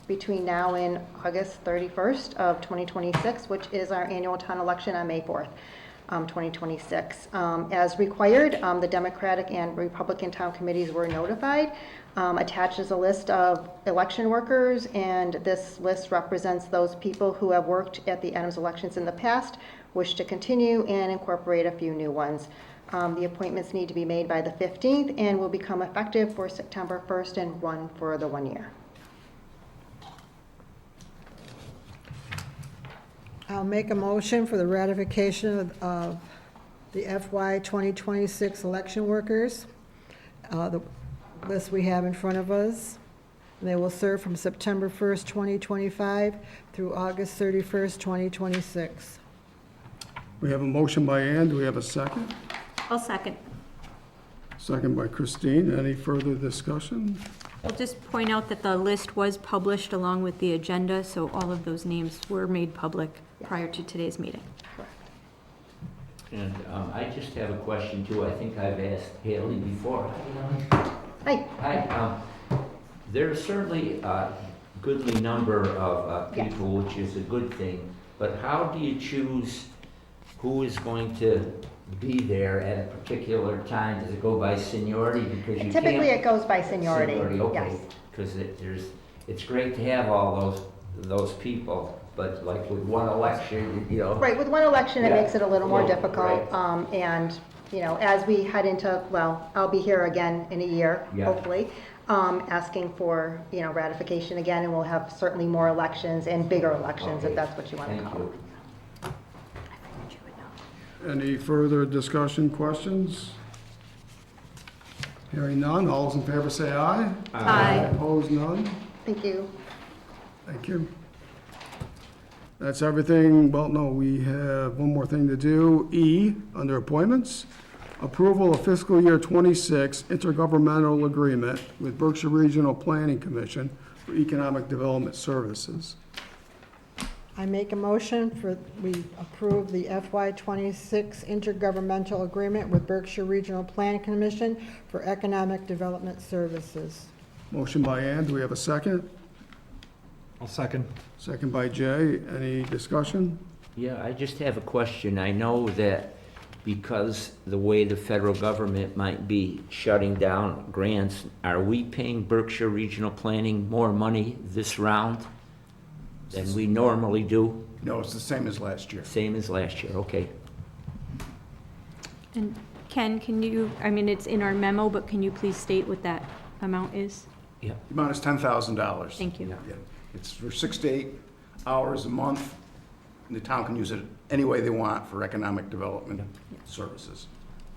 between now and August 31st of 2026, which is our annual town election on May 4th, 2026. As required, the Democratic and Republican town committees were notified. Attaches a list of election workers, and this list represents those people who have worked at the Adams elections in the past, wish to continue, and incorporate a few new ones. The appointments need to be made by the 15th and will become effective for September 1st and run for the 1 year. I'll make a motion for the ratification of the FY 2026 election workers. The list we have in front of us. They will serve from September 1st, 2025 through August 31st, 2026. We have a motion by Ann, do we have a second? I'll second. Second by Christine, any further discussion? I'll just point out that the list was published along with the agenda, so all of those names were made public prior to today's meeting. And I just have a question too. I think I've asked Haley before. Hi. Hi, there's certainly a goodly number of Yes. people, which is a good thing, but how do you choose who is going to be there at a particular time? Does it go by seniority? Because you can't. Typically, it goes by seniority. Okay, Yes. because it's great to have all those people, but like with one election, you know. Right, with one election, it Yeah. makes it a little more Right. difficult. And, you know, as we head into, well, I'll be here again in a year, Yeah. hopefully, asking for, you know, ratification again, and we'll have certainly more elections and bigger elections, if Okay. that's what you want to Thank call you. it. Any further discussion, questions? Hearing none, all those in favor say aye. Aye. Opposed, none? Thank you. Thank you. That's everything, well, no, we have one more thing to do. E, under appointments, approval of fiscal year 26 intergovernmental agreement with Berkshire Regional Planning Commission for Economic Development Services. I make a motion for, we approve the FY 26 intergovernmental agreement with Berkshire Regional Planning Commission for Economic Development Services. Motion by Ann, do we have a second? I'll second. Second by Jay, any discussion? Yeah, I just have a question. I know that because the way the federal government might be shutting down grants, are we paying Berkshire Regional Planning more money this round than we normally do? No, it's the same as last year. Same as last year, okay. And Ken, can you, I mean, it's in our memo, but can you please state what that amount is? Yeah. The amount is $10,000. Thank you. Yeah. It's for 6 to 8 hours a month, and the town can use it any way they want for economic development services.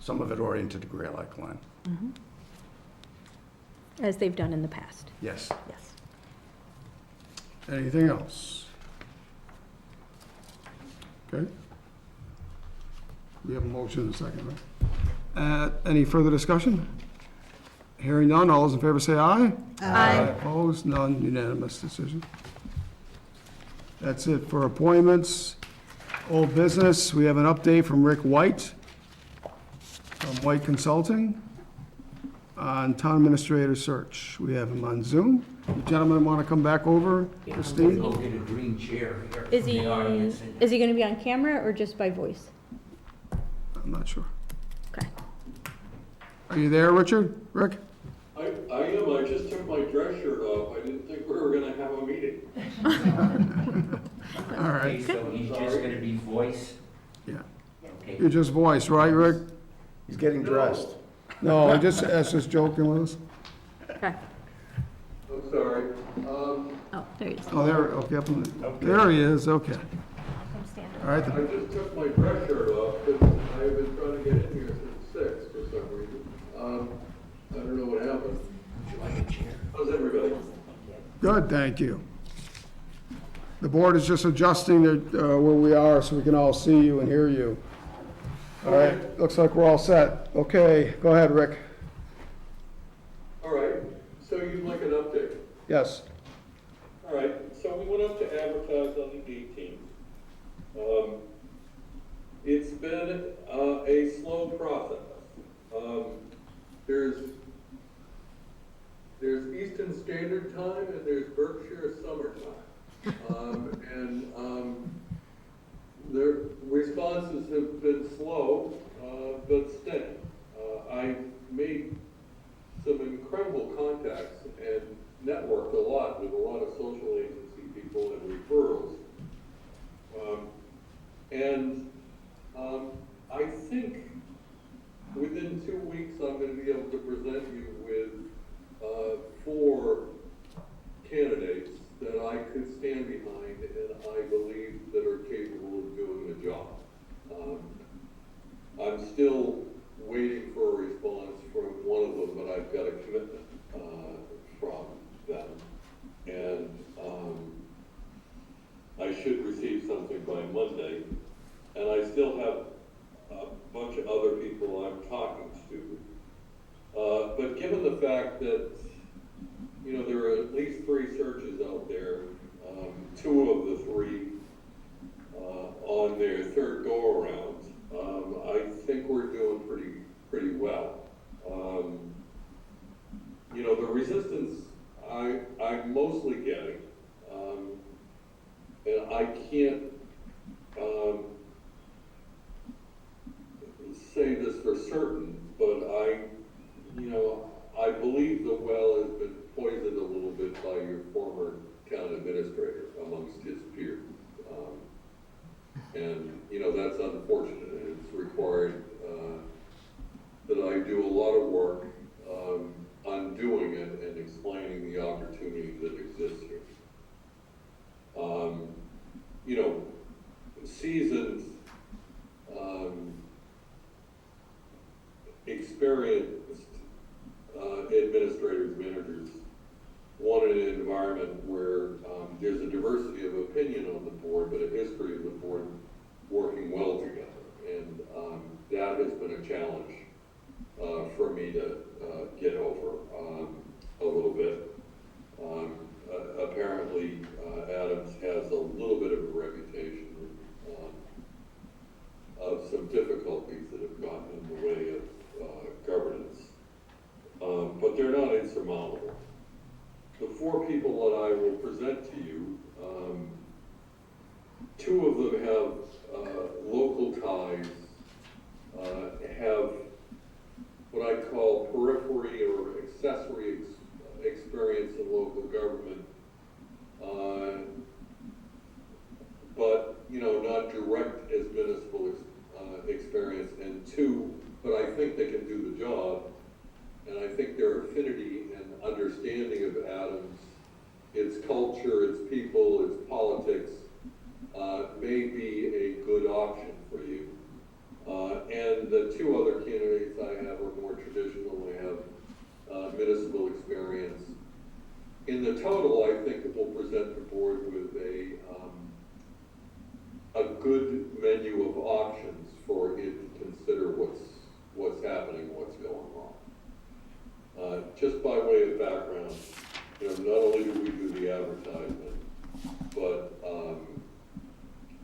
Some of it oriented to Gray Lake Line. As they've done in the past. Yes. Yes. Anything else? Okay. We have a motion and a second, right? Any further discussion? Hearing none, all those in favor say aye. Aye. Opposed, none, unanimous decision. That's it for appointments. Old business, we have an update from Rick White, from White Consulting, on town administrator search. We have him on Zoom. You gentlemen want to come back over? Yeah, Christine? We'll get a green chair here. Is from he, the audience and- is he gonna be on camera or just by voice? I'm not sure. Okay. Are you there, Richard? Rick? I am, I just took my dress shirt off, I didn't think we were gonna have a meeting. All Okay, right. so he's just gonna be voice? Yeah. Okay. You're just voice, right, Rick? He's getting dressed. No, I just joking with us. Okay. I'm sorry. Oh, there he is. Oh, there, okay, there he is, okay. Come stand. All right, I just took my dress shirt off, because I good, thank you. The board is just adjusting where we are so we can all see you and hear you. All right, looks like we're all set. Okay, go ahead, Rick. All right, so you'd like an update? Yes. All right, so we went up to advertise on the 18th. It's been a slow process. There's Eastern Standard Time and there's Berkshire Summertime. The responses have been slow, but steady. I made some incredible contacts and networked a lot with a lot of social agency people and referrals. I think within 2 weeks, I'm going to be able to present you with 4 candidates that I could stand behind and I believe that are capable of doing the job. I'm still waiting for a response from one of them, but I've got a commitment from them. And I should receive something by Monday. And I still have a bunch of other people I'm talking to. But given the fact that, you know, there are at least 3 searches out there, 2 of the 3 on their 3rd go-around, I think we're doing pretty well. You know, the resistance I'm mostly getting, and I can't say this for certain, but I believe the well has been poisoned a little bit by your former town administrator amongst his peers. And, you know, that's unfortunate, and it's required that I do a lot of work undoing it and explaining the opportunity that exists here. You know, seasoned, experienced administrators, managers want an environment where there's a diversity of opinion on the board, but a history of the board working well together. And that has been a challenge for me to get over a little bit. Apparently, Adams has a little bit of a reputation of some difficulties that have gotten in the way of governance. But they're not insurmountable. The 4 people that I will present to you, 2 of them have local ties, have what I call periphery or accessory experience in local government, but, you know, not direct as municipal experience, and 2, but I think they can do the job, and I think their affinity and understanding of Adams, its culture, its people, its politics, may be a good option for you. And the 2 other candidates I have are more traditional. They have municipal experience. In the total, I think it will present the board with a good menu of options for it to consider what's happening, what's going on. Just by way of background, you know, not only do we do the advertisement, but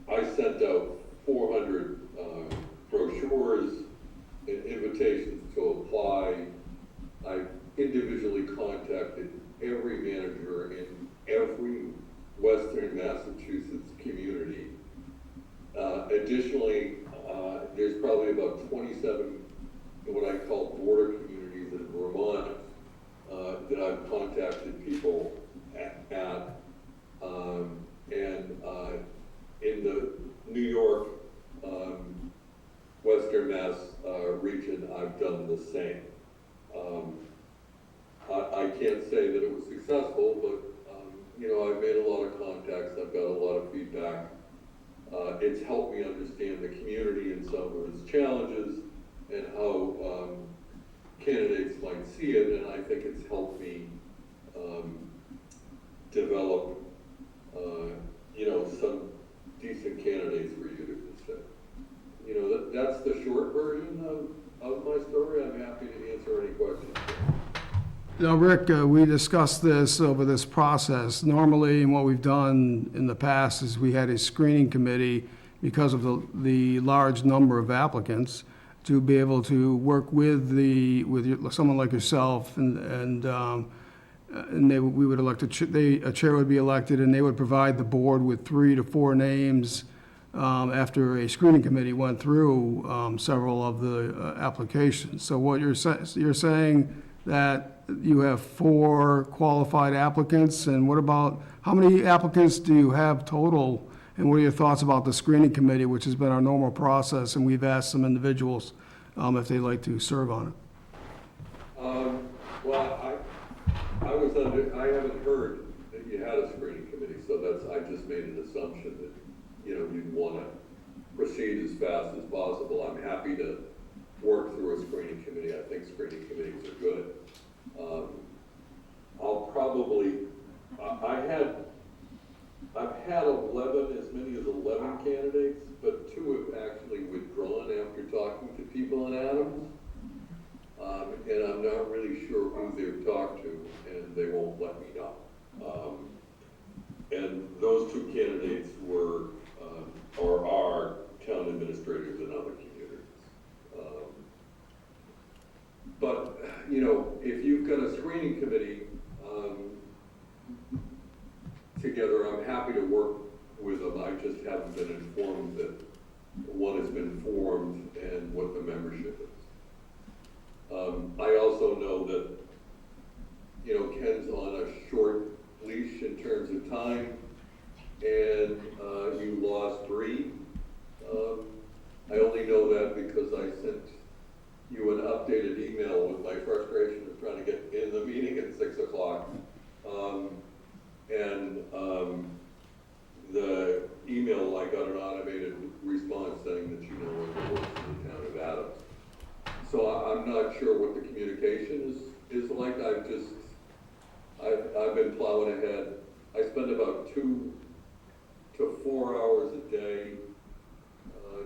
I sent out 400 brochures and invitations to apply. I individually contacted every manager in every Western Massachusetts community. Additionally, there's probably about 27 what I call border communities in Vermont that I've contacted people at and in the New York, Western Mass region, I've done the same. I can't say that it was successful, but you know, I've made a lot of contacts, I've got a lot of feedback. It's helped me understand the community and some of its challenges and how candidates might see it, and I think it's helped me develop develop, some decent candidates for you to consider. That's the short version of my story. I'm happy to answer any questions. Now, Rick, we discussed this over this process. Normally, and what we've done in the past is we had a screening committee because of the large number of applicants to be able to work with someone like yourself and we would elect a chair would be elected, and they would provide the board with 3 to 4 names after a screening committee went through several of the applications. So what you're saying that you have 4 qualified applicants, and what about, how many applicants do you have total? And what are your thoughts about the screening committee, which has been our normal process, and we've asked some individuals if they'd like to serve on it? Well, I haven't heard that you had a screening committee, so I just made an assumption that, you'd want to proceed as fast as possible. I'm happy to work through a screening committee. I think screening committees are good. I've had 11, as many as 11 candidates, but 2 have actually withdrawn after talking to people in Adams. And I'm not really sure who they've talked to, and they won't let me know. And those 2 candidates are town administrators in other communities. But, if you've got a screening committee together, I'm happy to work with them. I just haven't been informed that one has been formed and what the membership is. I also know that, Ken's on a short leash in terms of time, and you lost 3. I only know that because I sent you an updated email with my frustration of trying to get in the meeting at 6 o'clock. The email, I got an automated response saying that you no longer work in the town of Adams. So I'm not sure what the communication is like. I've been plowing ahead. I spend about 2 to 4 hours a day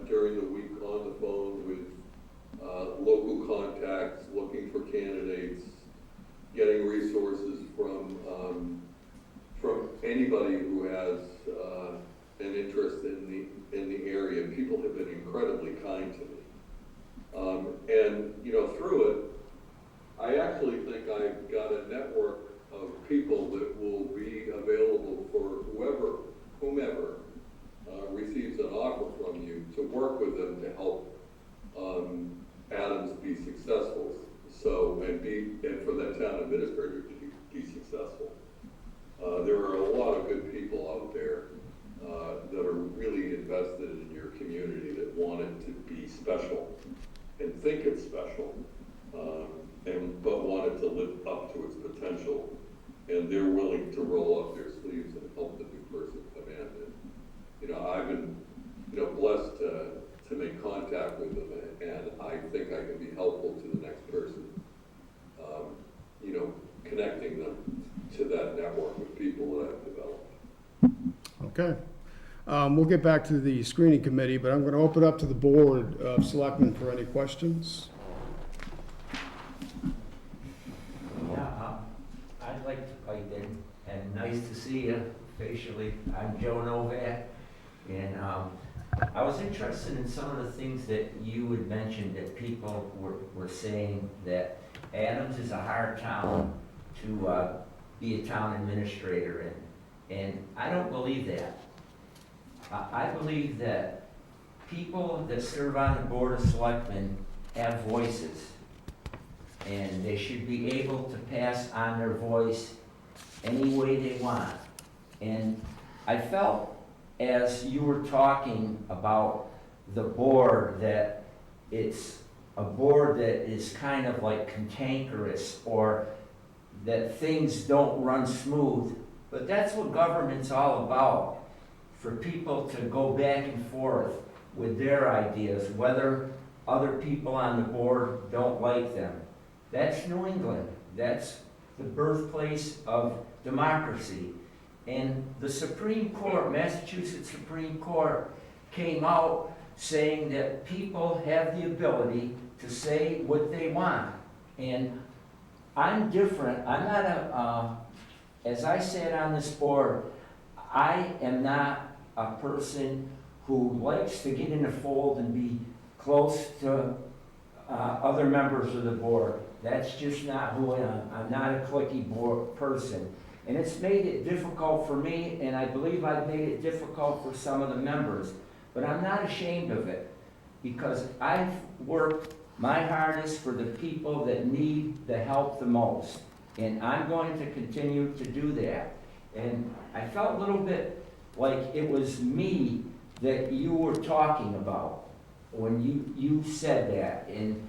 during the week on the phone with local contacts, looking for candidates, getting resources from anybody who has an interest in the area. People have been incredibly kind to me. Through it, I actually think I've got a network of people that will be available for whomever receives an offer from you to work with them to help Adams be successful. And for that town administrator to be successful. There are a lot of good people out there that are really invested in your community that want it to be special and think it's special, but want it to live up to its potential, and they're willing to roll up their sleeves and help the new person come in. And, I've been, blessed to make contact with them, and I think I can be helpful to the next person, connecting them to that network of people that I've developed. Okay. We'll get back to the screening committee, but I'm going to open up to the board of selectmen for any questions. Yeah, I'd like to pipe in, and nice to see you facially. I'm Joe Novak, and I was interested in some of the things that you had mentioned, that people were saying that Adams is a hard town to be a town administrator in, and I don't believe that. I believe that people that serve on the Board of Selectmen have voices, and they should be able to pass on their voice any way they want. And I felt, as you were talking about the board, that it's a board that is kind of like cantankerous, or that things don't run smooth. But that's what government's all about, for people to go back and forth with their ideas, whether other people on the board don't like them. That's New England. That's the birthplace of democracy. And the Supreme Court, Massachusetts Supreme Court, came out saying that people have the ability to say what they want. And I'm different. I'm not as I sat on this board, I am not a person who likes to get in the fold and be close to other members of the board. That's just not who I am. I'm not a cliquey board person. And it's made it difficult for me, and I believe I've made it difficult for some of the members. But I'm not ashamed of it, because I've worked my hardest for the people that need the help the most. And I'm going to continue to do that. And I felt a little bit like it was me that you were talking about when you said that. And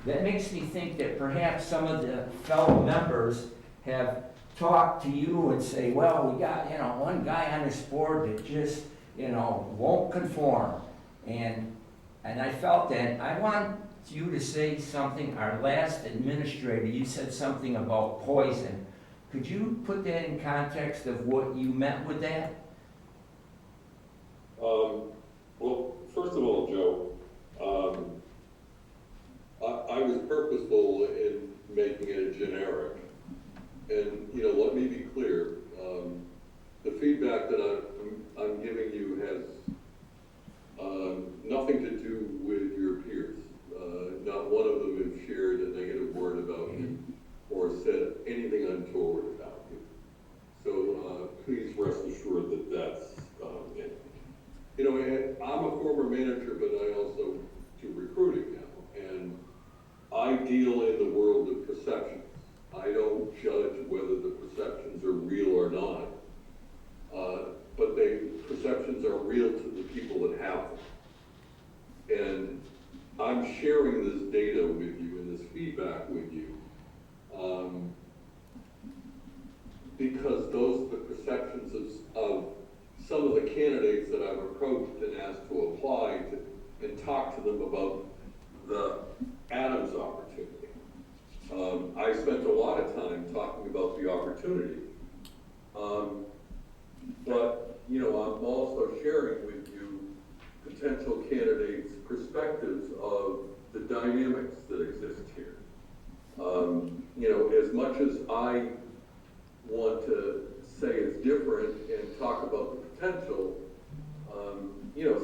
that makes me think that perhaps some of the fellow members have talked to you and say, well, we got, one guy on this board that just, won't conform. And I felt that. I want you to say something. Our last administrator, you said something about poison. Could you put that in context of what you meant with that? Well, first of all, Joe, I was purposeful in making it generic. And, let me be clear. The feedback that I'm giving you has nothing to do with your peers. Not one of them have shared a negative word about you or said anything untoward about you. So please rest assured that that's it. And I'm a former manager, but I also do recruiting now. And I deal in the world of perceptions. I don't judge whether the perceptions are real or not. But perceptions are real to the people that have them. And I'm sharing this data with you and this feedback with you because those are the perceptions of some of the candidates that I've approached and asked to apply to and talk to them about the Adams opportunity. I spent a lot of time talking about the opportunity. But, I'm also sharing with you potential candidates' perspectives of the dynamics that exist here. As much as I want to say it's different and talk about the potential,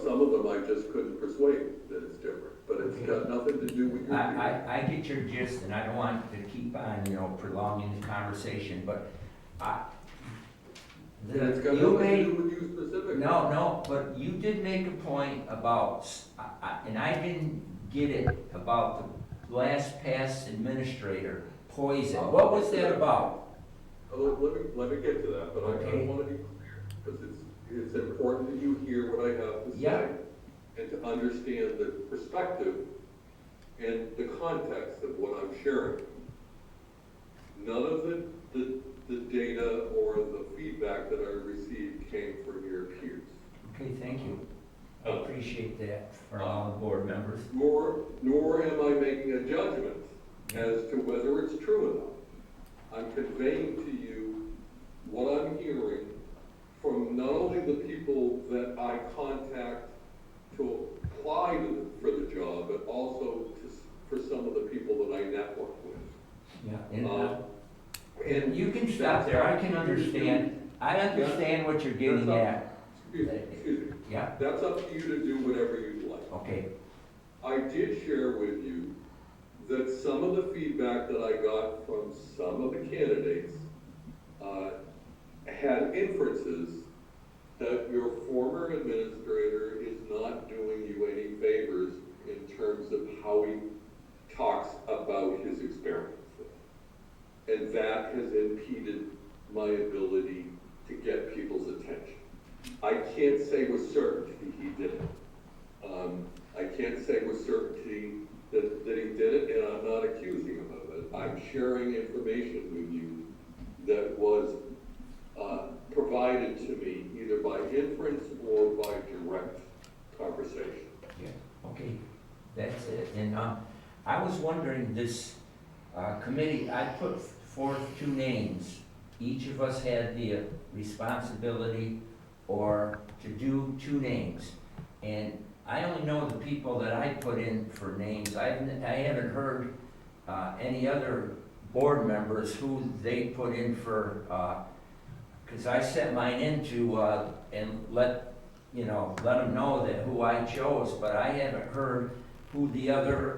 some of them I just couldn't persuade that it's different. But it's got nothing to do with your I get your gist, and I don't want to keep on, prolonging the conversation, but it's got nothing to do with you specifically. No, but you did make a point about, and I didn't get it, about the last past administrator, poison. What was that about? Let me get to that, but I want to be clear, because it's important that you hear what I have to say. Yeah. And to understand the perspective and the context of what I'm sharing. None of the data or the feedback that I received came from your peers. Okay, thank you. I appreciate that for all the board members. Nor am I making a judgment as to whether it's true or not. I'm conveying to you what I'm hearing from not only the people that I contact to apply for the job, but also for some of the people that I network with. Yeah, and you can stop there. I can understand. I understand what you're getting at. Excuse me. Yeah. That's up to you to do whatever you'd like. Okay. I did share with you that some of the feedback that I got from some of the candidates had inferences that your former administrator is not doing you any favors in terms of how he talks about his experience. And that has impeded my ability to get people's attention. I can't say with certainty he did it. I can't say with certainty that he did it, and I'm not accusing him of it. I'm sharing information with you that was provided to me either by inference or by direct conversation. Yeah, okay, that's it. And I was wondering, this committee, I put forth two names, each of us had the responsibility or to do 2 names. And I only know the people that I put in for names. I haven't heard any other board members who they put in for, because I sent mine in to, and let them know that who I chose, but I haven't heard who the other,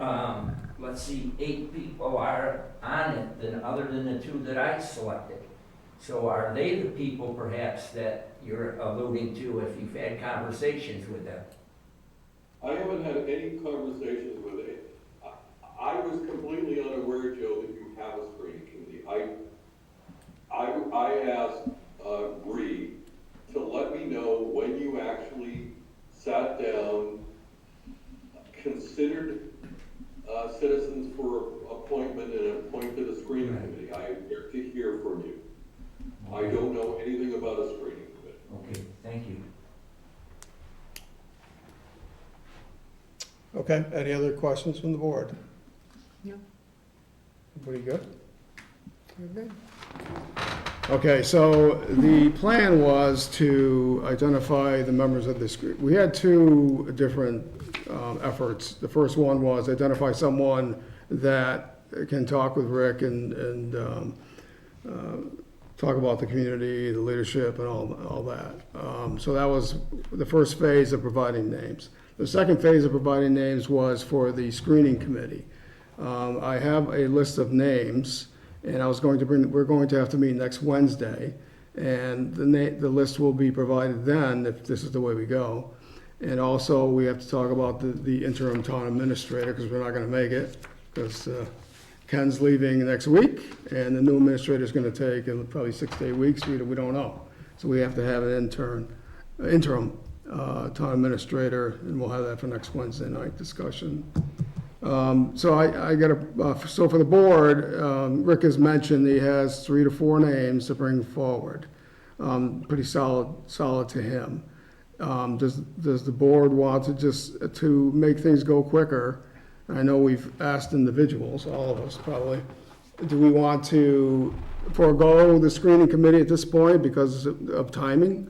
let's see, 8 people are on it other than the 2 that I selected. So are they the people perhaps that you're alluding to if you've had conversations with them? I haven't had any conversations with it. I was completely unaware, Joe, that you have a screening committee. I asked Bree to let me know when you actually sat down, considered citizens for appointment and appointed a screening committee. I am here to hear from you. I don't know anything about a screening committee. Okay, thank you. Okay, any other questions from the board? No. Everybody good? You're good. Okay, so the plan was to identify the members of this group. We had 2 different efforts. The first one was identify someone that can talk with Rick and talk about the community, the leadership, and all that. So that was the first phase of providing names. The second phase of providing names was for the screening committee. I have a list of names, and we're going to have to meet next Wednesday, and the list will be provided then, if this is the way we go. And also, we have to talk about the interim town administrator, because we're not gonna make it, because Ken's leaving next week, and the new administrator's gonna take probably 6 to 8 weeks, we don't know. So we have to have an interim town administrator, and we'll have that for next Wednesday night discussion. So for the board, Rick has mentioned he has 3 to 4 names to bring forward. Pretty solid to him. Does the board want to make things go quicker? I know we've asked individuals, all of us probably. Do we want to forego the screening committee at this point because of timing?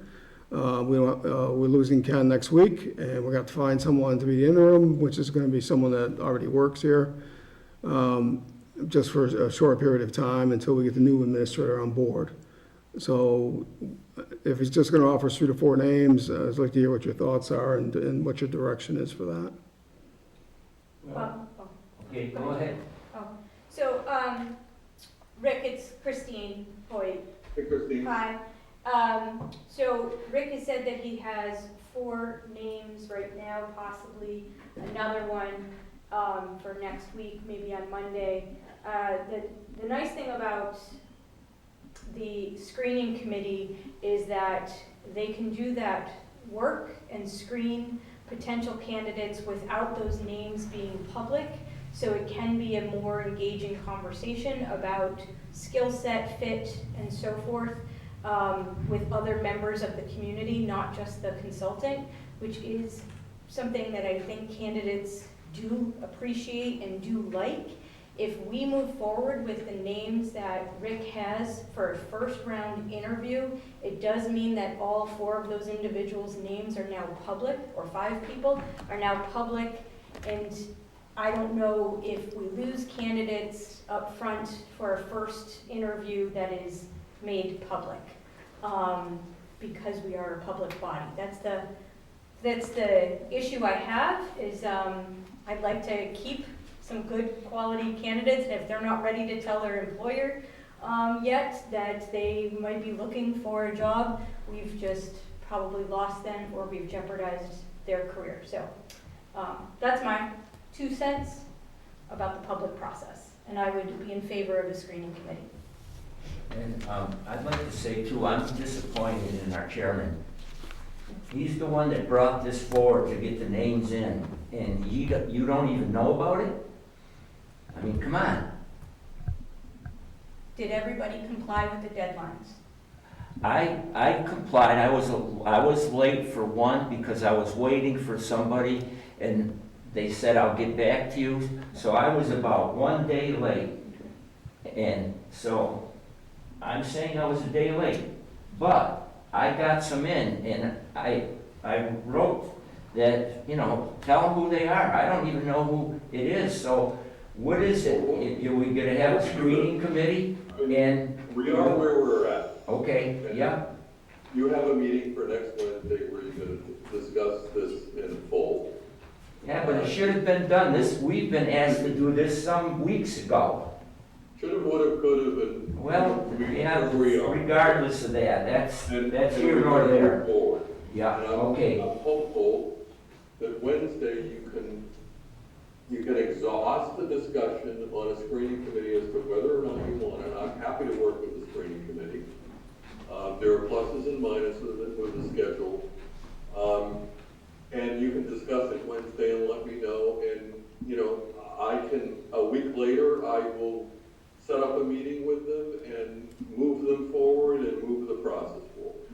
We're losing Ken next week, and we're going to have to find someone to be the interim, which is going to be someone that already works here, just for a short period of time until we get the new administrator on board. So if he's just going to offer 3 to 4 names, I'd like to hear what your thoughts are and what your direction is for that. Okay, go ahead. So, Rick, it's Christine Hoyt. Hey, Christine. Hi. So Rick has said that he has 4 names right now, possibly another one for next week, maybe on Monday. The nice thing about the screening committee is that they can do that work and screen potential candidates without those names being public. So it can be a more engaging conversation about skill set, fit, and so forth. With other members of the community, not just the consultant, which is something that I think candidates do appreciate and do like. If we move forward with the names that Rick has for a first round interview, it does mean that all 4 of those individuals' names are now public, or 5 people are now public, and I don't know if we lose candidates up front for a first interview that is made public, because we are a public body. That's the issue I have, is I'd like to keep some good quality candidates, and if they're not ready to tell their employer yet that they might be looking for a job, we've just probably lost them, or we've jeopardized their career. So that's my 2 cents about the public process, and I would be in favor of a screening committee. And I'd like to say too, I'm disappointed in our chairman. He's the one that brought this forward to get the names in, and you don't even know about it? I mean, come on. Did everybody comply with the deadlines? I complied. I was late for one because I was waiting for somebody, and they said, I'll get back to you. So I was about 1 day late. And so I'm saying I was a day late, but I got some in, and I wrote that, you know, tell them who they are. I don't even know who it is, so what is it? Are we gonna have a screening committee? And We are where we're at. okay, yeah, You have a meeting for next Wednesday where you're gonna discuss this in full. yeah, but it should have been done. We've been asked to do this some weeks ago. Should've, would've, could've, and. Well, yeah, Here we are. regardless of that, that's And here we're nor gonna there. move forward. Yeah, And okay. I'm hopeful that Wednesday you can exhaust the discussion on a screening committee as to whether or not you want it. I'm happy to work with the screening committee. There are pluses and minuses with the schedule. And you can discuss it Wednesday and let me know. And, you know, a week later, I will set up a meeting with them and move them forward and move the process forward.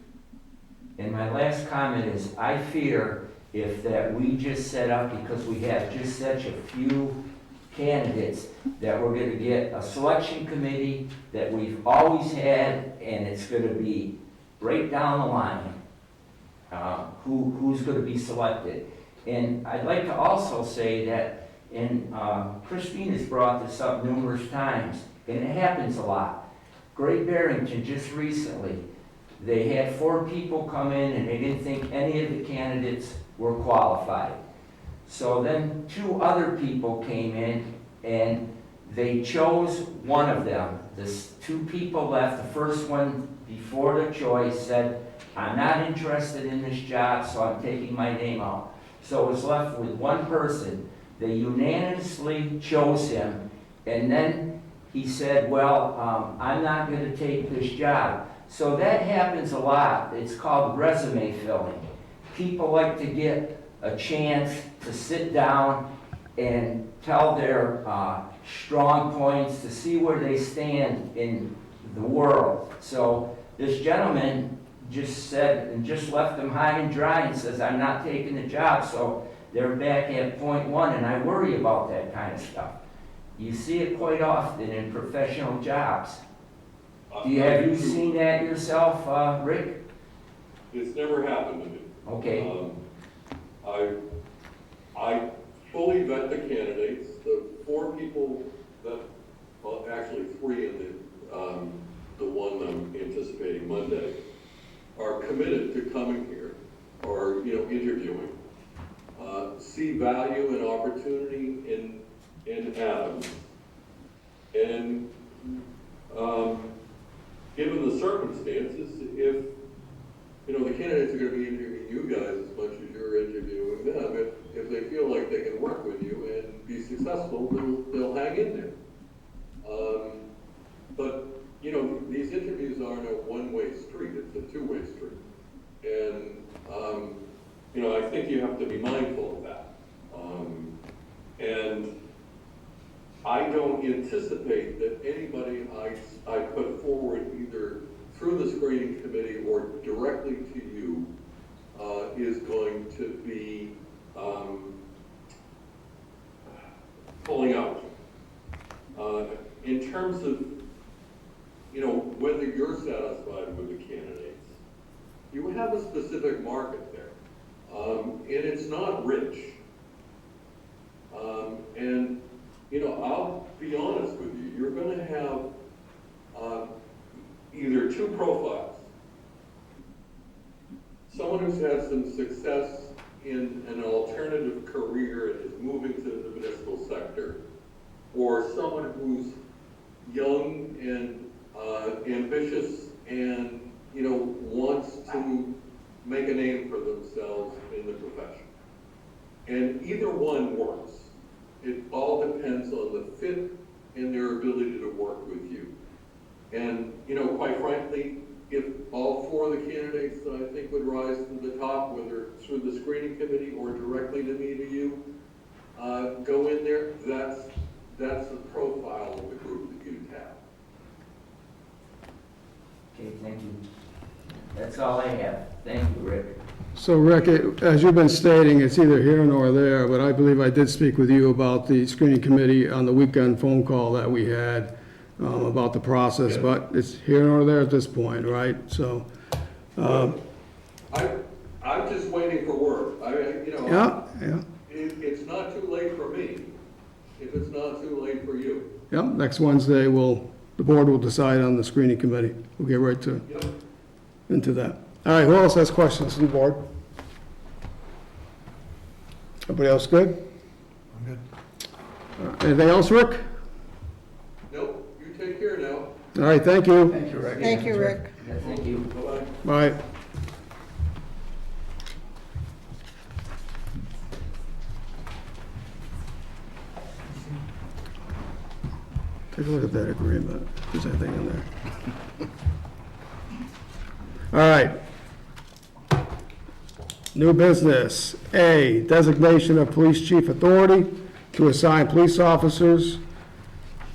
And my last comment is, I fear if that we just set up, because we have just such a few candidates, that we're gonna get a selection committee that we've always had, and it's gonna be right down the line, who's gonna be selected. And I'd like to also say that, and Christine has brought this up numerous times, and it happens a lot. Great Barrington just recently, they had 4 people come in and they didn't think any of the candidates were qualified. So then 2 other people came in and they chose one of them. The 2 people left. The first one before the choice said, I'm not interested in this job, so I'm taking my name out. So it was left with one person. They unanimously chose him, and then he said, well, I'm not going to take this job. So that happens a lot. It's called resume filling. People like to get a chance to sit down and tell their strong points, to see where they stand in the world. So this gentleman just said, and just left them high and dry and says, I'm not taking the job. So they're back at point 1, and I worry about that kind of stuff. You see it quite often in professional jobs. Have you seen that yourself, Rick? It's never happened to me. Okay. I fully vet the candidates. The 4 people that, well, actually 3 in the one I'm anticipating Monday, are committed to coming here or, you know, interviewing. See value and opportunity in Adams. And given the circumstances, if, you know, the candidates are going to be interviewing you guys as much as you're interviewing them, if they feel like they can work with you and be successful, they'll hang in there. But, you know, these interviews aren't a one-way street, it's a two-way street. And, you know, I think you have to be mindful of that. And I don't anticipate that anybody I put forward either through the screening committee or directly to you is going to be pulling out. In terms of, you know, whether you're satisfied with the candidates, you have a specific market there. And it's not rich. And, you know, I'll be honest with you, you're going to have either 2 profiles. Someone who's had some success in an alternative career and is moving to the municipal sector, or someone who's young and ambitious and, you know, wants to make a name for themselves in the profession. And either one works. It all depends on the fit and their ability to work with you. And, you know, quite frankly, if all 4 of the candidates that I think would rise to the top, whether through the screening committee or directly to me, to you, go in there, that's the profile of the group that you'd have. Okay, thank you. That's all I have. Thank you, Rick. So Rick, as you've been stating, it's either here nor there, but I believe I did speak with you about the screening committee on the weekend phone call that we had. about the process, but it's here nor there at this point, right? So, I'm just waiting for word. yeah. It's not too late for me, if it's not too late for you. Yep, next Wednesday, the board will decide on the screening committee. We'll get right Yep. into that. All right, who else has questions on the board? Everybody else good? I'm good. Anything else, Rick? Nope, you take care now. All right, thank you. Thank you, Rick. Thank you, Rick. Yeah, thank you. Bye-bye. Bye. Take a look at that agreement, if there's anything in there. All right. New business. A, designation of police chief authority to assign police officers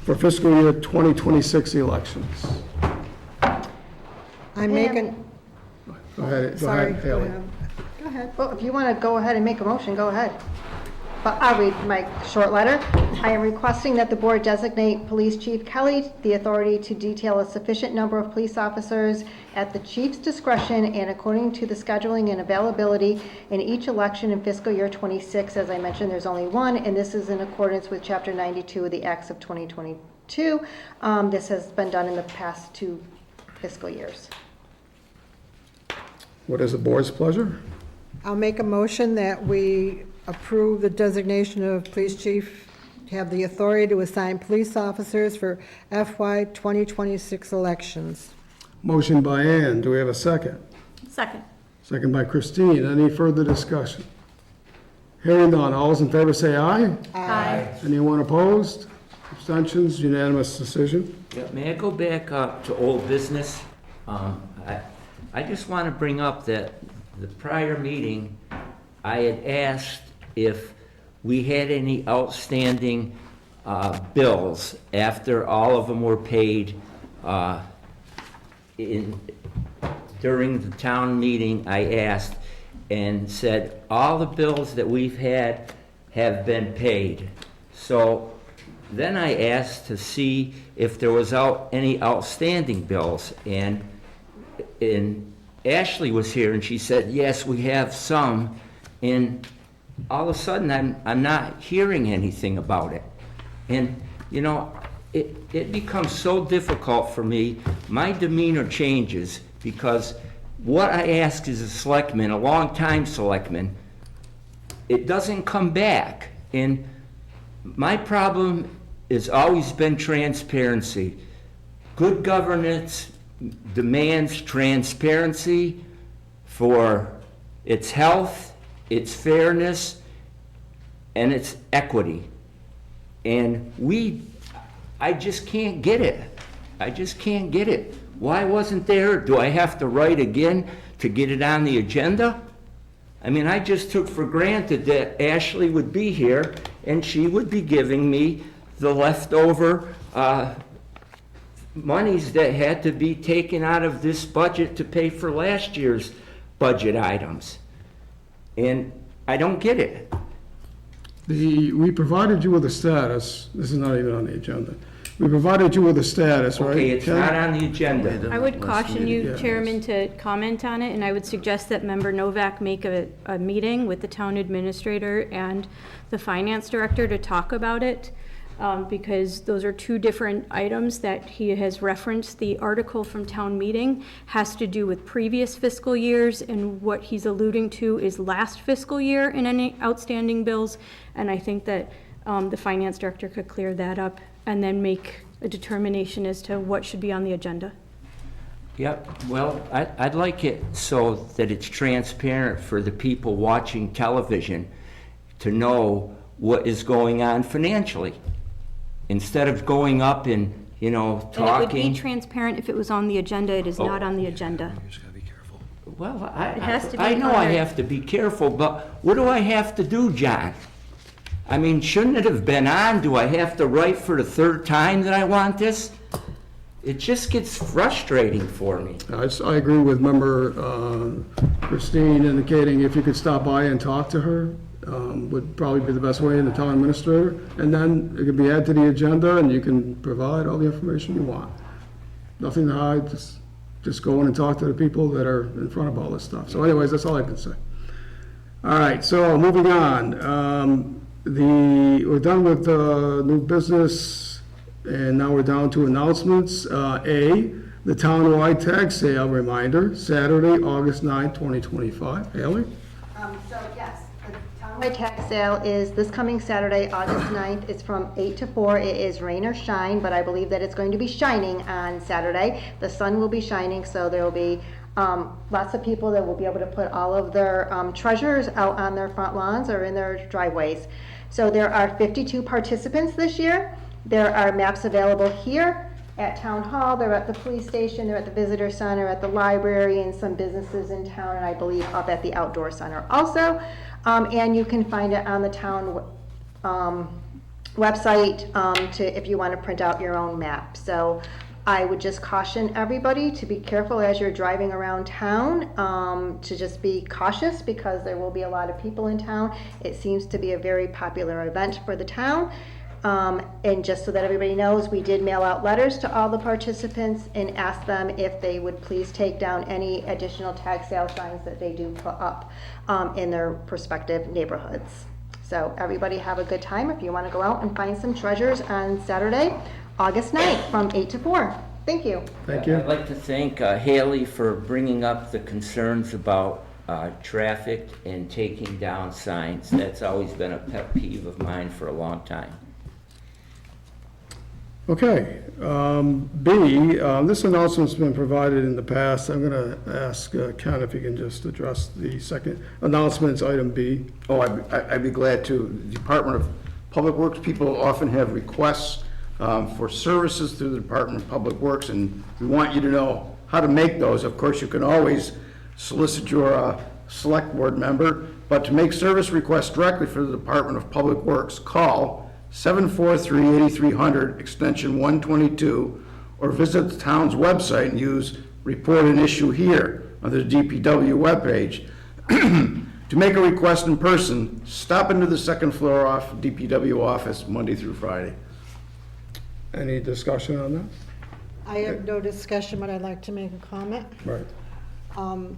for fiscal year 2026 elections. I'm making, Go ahead, sorry, go Haley. ahead. Go ahead. Well, if you want to go ahead and make a motion, go ahead. But I'll read my short letter. I am requesting that the board designate Police Chief Kelly the authority to detail a sufficient number of police officers at the chief's discretion and according to the scheduling and availability in each election in fiscal year 26. As I mentioned, there's only one, and this is in accordance with Chapter 92 of the Acts of 2022. This has been done in the past 2 fiscal years. What is the board's pleasure? I'll make a motion that we approve the designation of police chief to have the authority to assign police officers for FY 2026 elections. Motion by Ann, do we have a second? Second. Second by Christine, any further discussion? Hearing none, all those in favor say aye. Aye. Anyone opposed? Abstentions, unanimous decision. Yeah, may I go back to old business? I just want to bring up that the prior meeting, I had asked if we had any outstanding bills after all of them were paid during the town meeting. I asked and said, all the bills that we've had have been paid. So then I asked to see if there was any outstanding bills, and Ashley was here and she said, yes, we have some, and all of a sudden I'm not hearing anything about it. And you know, it becomes so difficult for me. My demeanor changes because what I ask as a selectman, a long-time selectman, it doesn't come back. And my problem has always been transparency. Good governance demands transparency for its health, its fairness, and its equity. And I just can't get it. I just can't get it. Why wasn't there? Do I have to write again to get it on the agenda? I mean, I just took for granted that Ashley would be here and she would be giving me the leftover monies that had to be taken out of this budget to pay for last year's budget items. And I don't get it. We provided you with a status, this is not even on the agenda. We provided you with a status, right? Okay, it's Ken? not on the agenda. I would caution you, Yeah. Chairman, to comment on it, and I would suggest that Member Novak make a meeting with the town administrator and the finance director to talk about it, because those are 2 different items that he has referenced. The article from town meeting has to do with previous fiscal years, and what he's alluding to is last fiscal year in any outstanding bills, and I think that the finance director could clear that up and then make a determination as to what should be on the agenda. Yep, well, I'd like it so that it's transparent for the people watching television to know what is going on financially, instead of going up and, you know, And it would be talking. transparent if it was on the agenda. It is not on the agenda. Well, It has to be I know I under- have to be careful, but what do I have to do, John? I mean, shouldn't it have been on? Do I have to write for the 3rd time that I want this? It just gets frustrating for me. I agree with member Christine indicating if you could stop by and talk to her would probably be the best way, in the town administrator. And then it could be added to the agenda, and you can provide all the information you want. Nothing to hide, just go in and talk to the people that are in front of all this stuff. So anyways, that's all I can say. All right, so moving on. We're done with new business, and now we're down to announcements. The townwide tag sale reminder, Saturday, August 9, 2025. Haley? So yes, the townwide tax sale is this coming Saturday, August 9th. It's from 8 to 4. It is rain or shine, but I believe that it's going to be shining on Saturday. The sun will be shining, so there will be lots of people that will be able to put all of their treasures out on their front lawns or in their driveways. So there are 52 participants this year. There are maps available here at Town Hall, they're at the police station, they're at the visitor center, at the library, and some businesses in town, and I believe up at the outdoor center also. And you can find it on the town website if you want to print out your own map. So I would just caution everybody to be careful as you're driving around town, to just be cautious because there will be a lot of people in town. It seems to be a very popular event for the town. And just so that everybody knows, we did mail out letters to all the participants and ask them if they would please take down any additional tag sale signs that they do put up in their respective neighborhoods. So everybody have a good time if you want to go out and find some treasures on Saturday, August 9th from 8 to 4. Thank you. Thank you. I'd like to thank Haley for bringing up the concerns about traffic and taking down signs. That's always been a pet peeve of mine for a long time. Okay, B, this announcement's been provided in the past. I'm going to ask Ken if he can just address the second announcements, item B. Oh, I'd be glad to. The Department of Public Works, people often have requests for services through the Department of Public Works, and we want you to know how to make those. Of course, you can always solicit your select board member, but to make service requests directly for the Department of Public Works, call 743-8300, extension 122, or visit the town's website and use Report an Issue Here under the DPW webpage. To make a request in person, stop into the second floor off DPW office Monday through Friday. Any discussion on that? I have no discussion, but I'd like to make a comment. Right.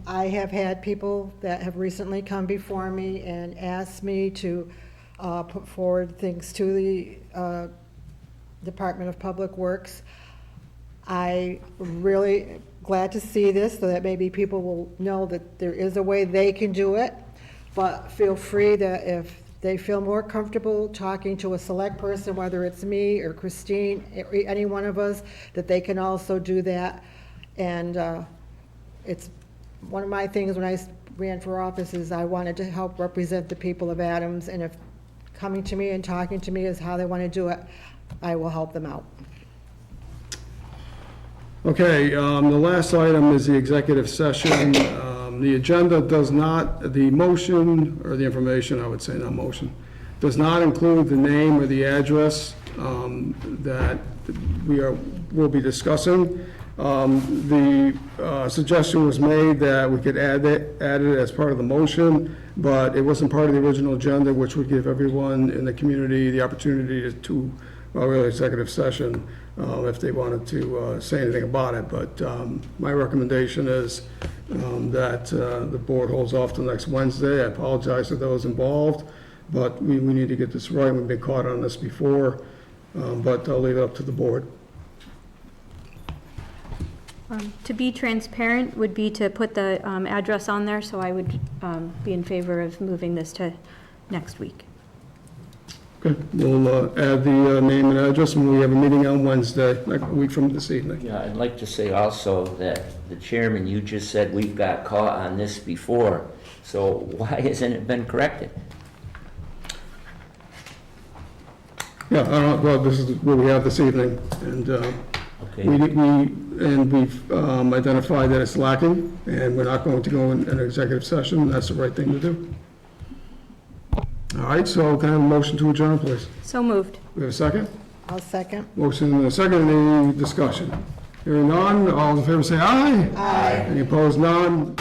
I have had people that have recently come before me and asked me to put forward things to the Department of Public Works. I really glad to see this so that maybe people will know that there is a way they can do it, but feel free that if they feel more comfortable talking to a select person, whether it's me or Christine, any one of us, that they can also do that. And it's one of my things when I ran for office is I wanted to help represent the people of Adams, and if coming to me and talking to me is how they want to do it, I will help them out. Okay, the last item is the executive session. The agenda does not, the motion, or the information, I would say, not motion, does not include the name or the address that we'll be discussing. The suggestion was made that we could add it as part of the motion, but it wasn't part of the original agenda, which would give everyone in the community the opportunity to really executive session if they wanted to say anything about it. But my recommendation is that the board holds off till next Wednesday. I apologize to those involved, but we need to get this right. We've been caught on this before, but I'll leave it up to the board. To be transparent would be to put the address on there, so I would be in favor of moving this to next week. Okay, we'll add the name and address, and we have a meeting on Wednesday, like a week from this evening. Yeah, I'd like to say also that the chairman, you just said we've got caught on this before, so why hasn't it been corrected? Yeah, well, this is what we have this evening, and Okay. we've identified that it's lacking, and we're not going to go in an executive session, and that's the right thing to do. All right, so can I have a motion to adjourn, please? So moved. We have a second? I'll second. Motion and a second, any discussion? Hearing none, all in favor say aye. Aye. Any opposed, none?